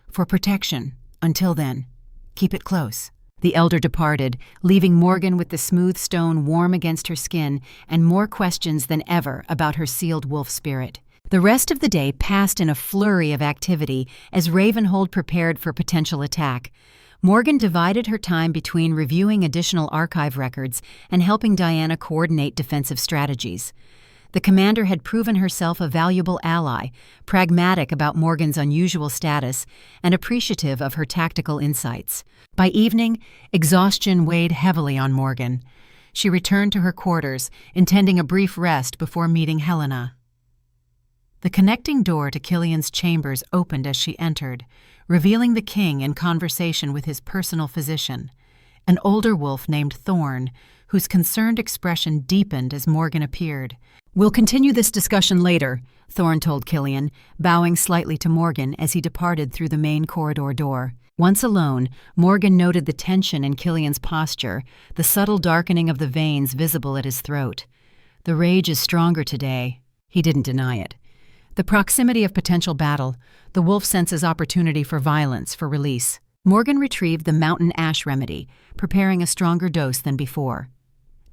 "For protection. Until then. Keep it close." The elder departed, leaving Morgan with the smooth stone warm against her skin and more questions than ever about her sealed wolf spirit. The rest of the day passed in a flurry of activity as Ravenhold prepared for potential attack. Morgan divided her time between reviewing additional archive records and helping Diana coordinate defensive strategies. The commander had proven herself a valuable ally, pragmatic about Morgan's unusual status, and appreciative of her tactical insights. By evening, exhaustion weighed heavily on Morgan. She returned to her quarters, intending a brief rest before meeting Helena. The connecting door to Killian's chambers opened as she entered, revealing the king in conversation with his personal physician, an older wolf named Thorn, whose concerned expression deepened as Morgan appeared. "We'll continue this discussion later," Thorn told Killian, bowing slightly to Morgan as he departed through the main corridor door. Once alone, Morgan noted the tension in Killian's posture, the subtle darkening of the veins visible at his throat. "The rage is stronger today." He didn't deny it. The proximity of potential battle, the wolf senses opportunity for violence, for release. Morgan retrieved the mountain ash remedy, preparing a stronger dose than before.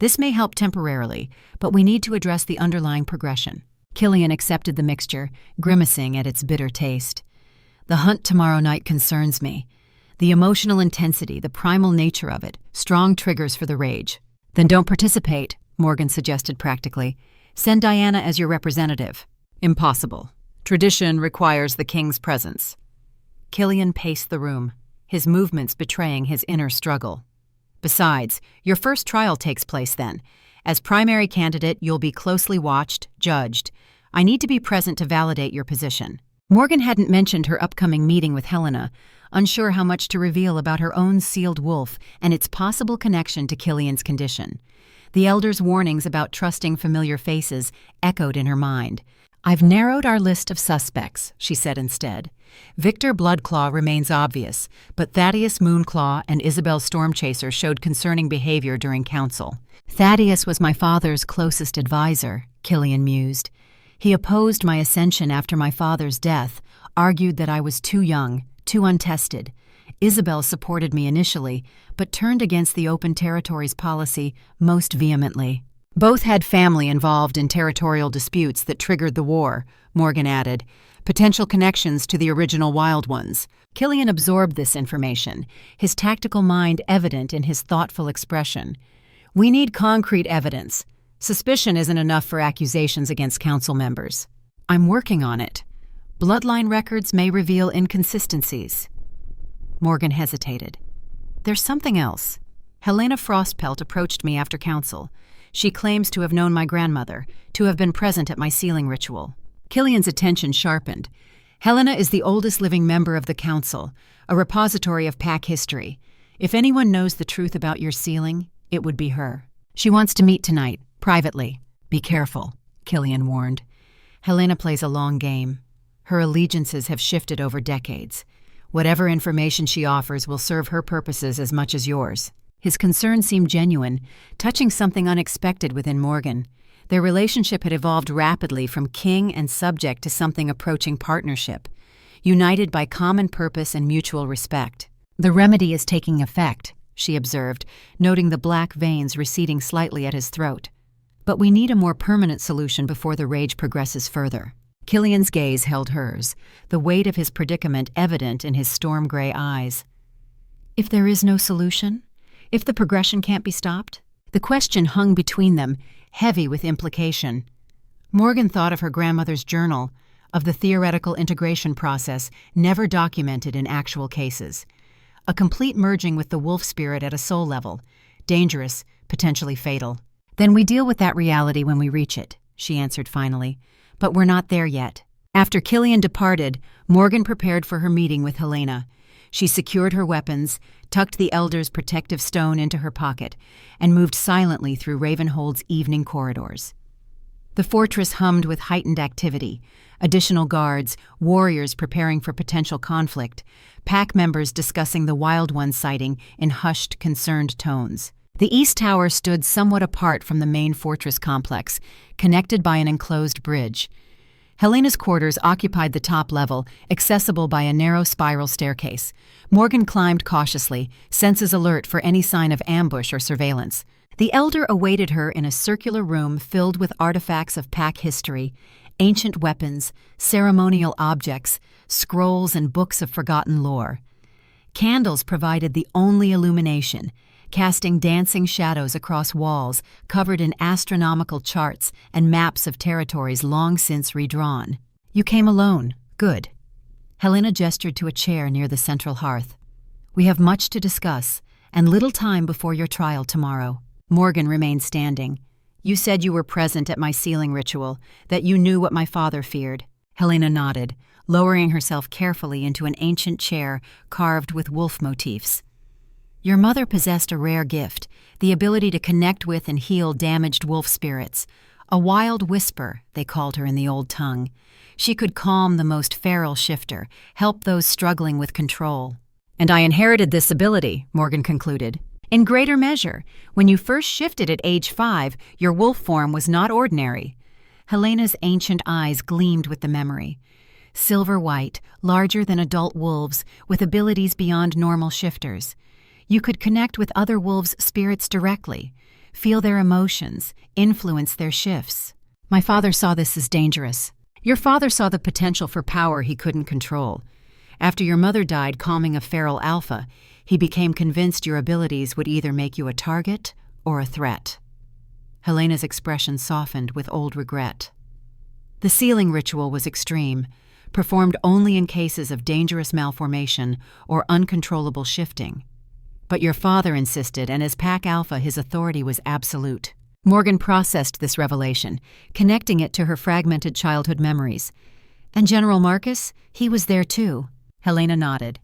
"This may help temporarily, but we need to address the underlying progression." Killian accepted the mixture, grimacing at its bitter taste. "The hunt tomorrow night concerns me. The emotional intensity, the primal nature of it, strong triggers for the rage." Then don't participate, Morgan suggested practically. Send Diana as your representative. Impossible. Tradition requires the king's presence. Killian paced the room, his movements betraying his inner struggle. Besides, your first trial takes place then. As primary candidate, you'll be closely watched, judged. I need to be present to validate your position. Morgan hadn't mentioned her upcoming meeting with Helena, unsure how much to reveal about her own sealed wolf and its possible connection to Killian's condition. The elder's warnings about trusting familiar faces echoed in her mind. I've narrowed our list of suspects, she said instead. Victor Bloodclaw remains obvious, but Thaddeus Moonclaw and Isabel Stormchaser showed concerning behavior during council. Thaddeus was my father's closest advisor, Killian mused. He opposed my ascension after my father's death, argued that I was too young, too untested. Isabel supported me initially, but turned against the open territories policy most vehemently. Both had family involved in territorial disputes that triggered the war, Morgan added, potential connections to the original Wild Ones. Killian absorbed this information, his tactical mind evident in his thoughtful expression. We need concrete evidence. Suspicion isn't enough for accusations against council members. I'm working on it. Bloodline records may reveal inconsistencies. Morgan hesitated. There's something else. Helena Frostpelt approached me after council. She claims to have known my grandmother, to have been present at my sealing ritual. Killian's attention sharpened. Helena is the oldest living member of the council, a repository of pack history. If anyone knows the truth about your sealing, it would be her. She wants to meet tonight, privately. Be careful, Killian warned. Helena plays a long game. Her allegiances have shifted over decades. Whatever information she offers will serve her purposes as much as yours. His concern seemed genuine, touching something unexpected within Morgan. Their relationship had evolved rapidly from king and subject to something approaching partnership, united by common purpose and mutual respect. The remedy is taking effect, she observed, noting the black veins receding slightly at his throat. But we need a more permanent solution before the rage progresses further. Killian's gaze held hers, the weight of his predicament evident in his storm-gray eyes. If there is no solution? If the progression can't be stopped? The question hung between them, heavy with implication. Morgan thought of her grandmother's journal, of the theoretical integration process never documented in actual cases. A complete merging with the wolf spirit at a soul level. Dangerous, potentially fatal. Then we deal with that reality when we reach it, she answered finally. But we're not there yet. After Killian departed, Morgan prepared for her meeting with Helena. She secured her weapons, tucked the elder's protective stone into her pocket, and moved silently through Ravenhold's evening corridors. The fortress hummed with heightened activity, additional guards, warriors preparing for potential conflict, pack members discussing the Wild One sighting in hushed, concerned tones. The East Tower stood somewhat apart from the main fortress complex, connected by an enclosed bridge. Helena's quarters occupied the top level, accessible by a narrow spiral staircase. Morgan climbed cautiously, senses alert for any sign of ambush or surveillance. The elder awaited her in a circular room filled with artifacts of pack history, ancient weapons, ceremonial objects, scrolls, and books of forgotten lore. Candles provided the only illumination, casting dancing shadows across walls covered in astronomical charts and maps of territories long since redrawn. You came alone. Good. Helena gestured to a chair near the central hearth. We have much to discuss, and little time before your trial tomorrow. Morgan remained standing. You said you were present at my sealing ritual, that you knew what my father feared. Helena nodded, lowering herself carefully into an ancient chair carved with wolf motifs. Your mother possessed a rare gift, the ability to connect with and heal damaged wolf spirits. A wild whisper, they called her in the old tongue. She could calm the most feral shifter, help those struggling with control. And I inherited this ability, Morgan concluded. In greater measure, when you first shifted at age 5, your wolf form was not ordinary. Helena's ancient eyes gleamed with the memory. Silver white, larger than adult wolves, with abilities beyond normal shifters. You could connect with other wolves' spirits directly, feel their emotions, influence their shifts. My father saw this as dangerous. Your father saw the potential for power he couldn't control. After your mother died calming a feral alpha, he became convinced your abilities would either make you a target or a threat. Helena's expression softened with old regret. The sealing ritual was extreme, performed only in cases of dangerous malformation or uncontrollable shifting. But your father insisted, and as Pack Alpha, his authority was absolute. Morgan processed this revelation, connecting it to her fragmented childhood memories. And General Marcus? He was there too. Helena nodded.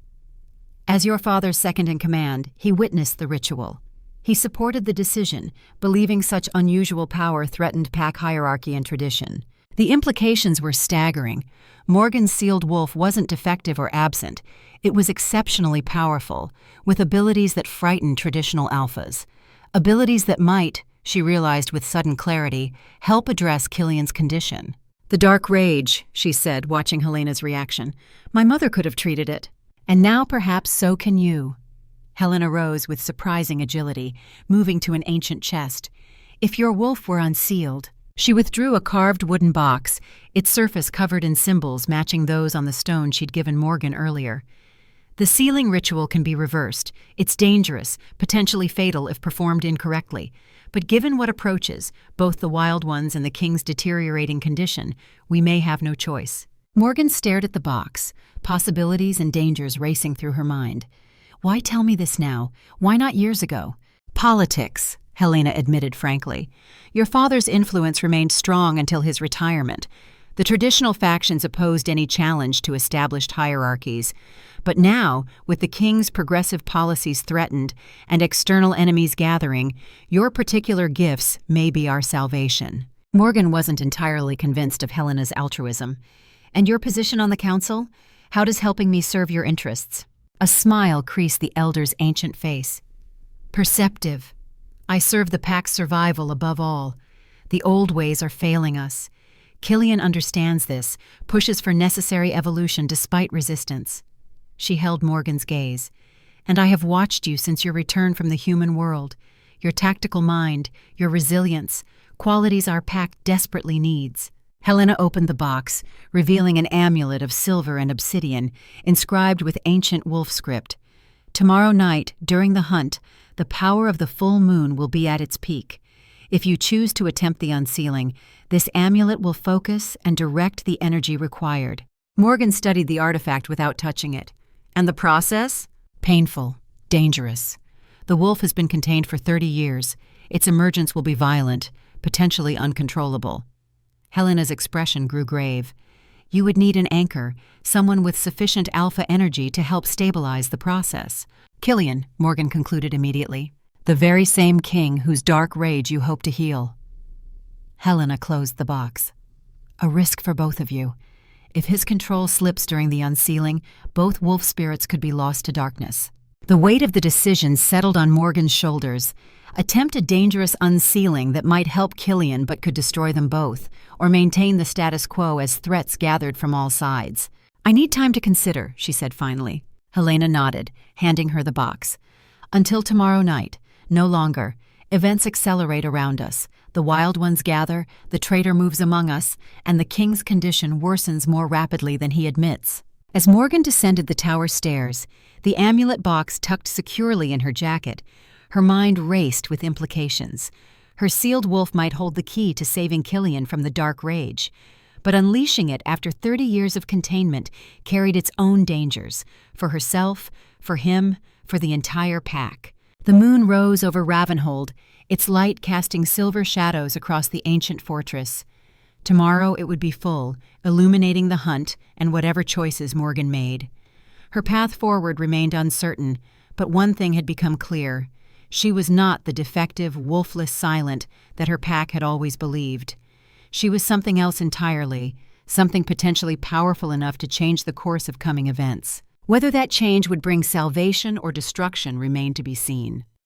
As your father's second-in-command, he witnessed the ritual. He supported the decision, believing such unusual power threatened pack hierarchy and tradition. The implications were staggering. Morgan's sealed wolf wasn't defective or absent. It was exceptionally powerful, with abilities that frightened traditional alphas. Abilities that might, she realized with sudden clarity, help address Killian's condition. The dark rage, she said, watching Helena's reaction. My mother could have treated it. And now perhaps so can you. Helena rose with surprising agility, moving to an ancient chest. If your wolf were unsealed. She withdrew a carved wooden box, its surface covered in symbols matching those on the stone she'd given Morgan earlier. The sealing ritual can be reversed. It's dangerous, potentially fatal if performed incorrectly. But given what approaches, both the wild ones and the king's deteriorating condition, we may have no choice. Morgan stared at the box, possibilities and dangers racing through her mind. Why tell me this now? Why not years ago? Politics, Helena admitted frankly. Your father's influence remained strong until his retirement. The traditional factions opposed any challenge to established hierarchies. But now, with the king's progressive policies threatened and external enemies gathering, your particular gifts may be our salvation. Morgan wasn't entirely convinced of Helena's altruism. And your position on the council? How does helping me serve your interests? A smile creased the elder's ancient face. Perceptive. I serve the pack's survival above all. The old ways are failing us. Killian understands this, pushes for necessary evolution despite resistance. She held Morgan's gaze. And I have watched you since your return from the human world. Your tactical mind, your resilience, qualities our pack desperately needs. Helena opened the box, revealing an amulet of silver and obsidian, inscribed with ancient wolf script. Tomorrow night, during the hunt, the power of the full moon will be at its peak. If you choose to attempt the unsealing, this amulet will focus and direct the energy required. Morgan studied the artifact without touching it. And the process? Painful, dangerous. The wolf has been contained for 30 years. Its emergence will be violent, potentially uncontrollable. Helena's expression grew grave. You would need an anchor, someone with sufficient alpha energy to help stabilize the process. Killian, Morgan concluded immediately. The very same king whose dark rage you hope to heal. Helena closed the box. A risk for both of you. If his control slips during the unsealing, both wolf spirits could be lost to darkness. The weight of the decision settled on Morgan's shoulders. Attempt a dangerous unsealing that might help Killian but could destroy them both, or maintain the status quo as threats gathered from all sides. I need time to consider, she said finally. Helena nodded, handing her the box. Until tomorrow night, no longer. Events accelerate around us. The wild ones gather, the traitor moves among us, and the king's condition worsens more rapidly than he admits. As Morgan descended the tower stairs, the amulet box tucked securely in her jacket, her mind raced with implications. Her sealed wolf might hold the key to saving Killian from the dark rage, but unleashing it after 30 years of containment carried its own dangers, for herself, for him, for the entire pack. The moon rose over Ravenhold, its light casting silver shadows across the ancient fortress. Tomorrow it would be full, illuminating the hunt and whatever choices Morgan made. Her path forward remained uncertain, but one thing had become clear. She was not the defective, wolfless silent that her pack had always believed. She was something else entirely, something potentially powerful enough to change the course of coming events. Whether that change would bring salvation or destruction remained to be seen.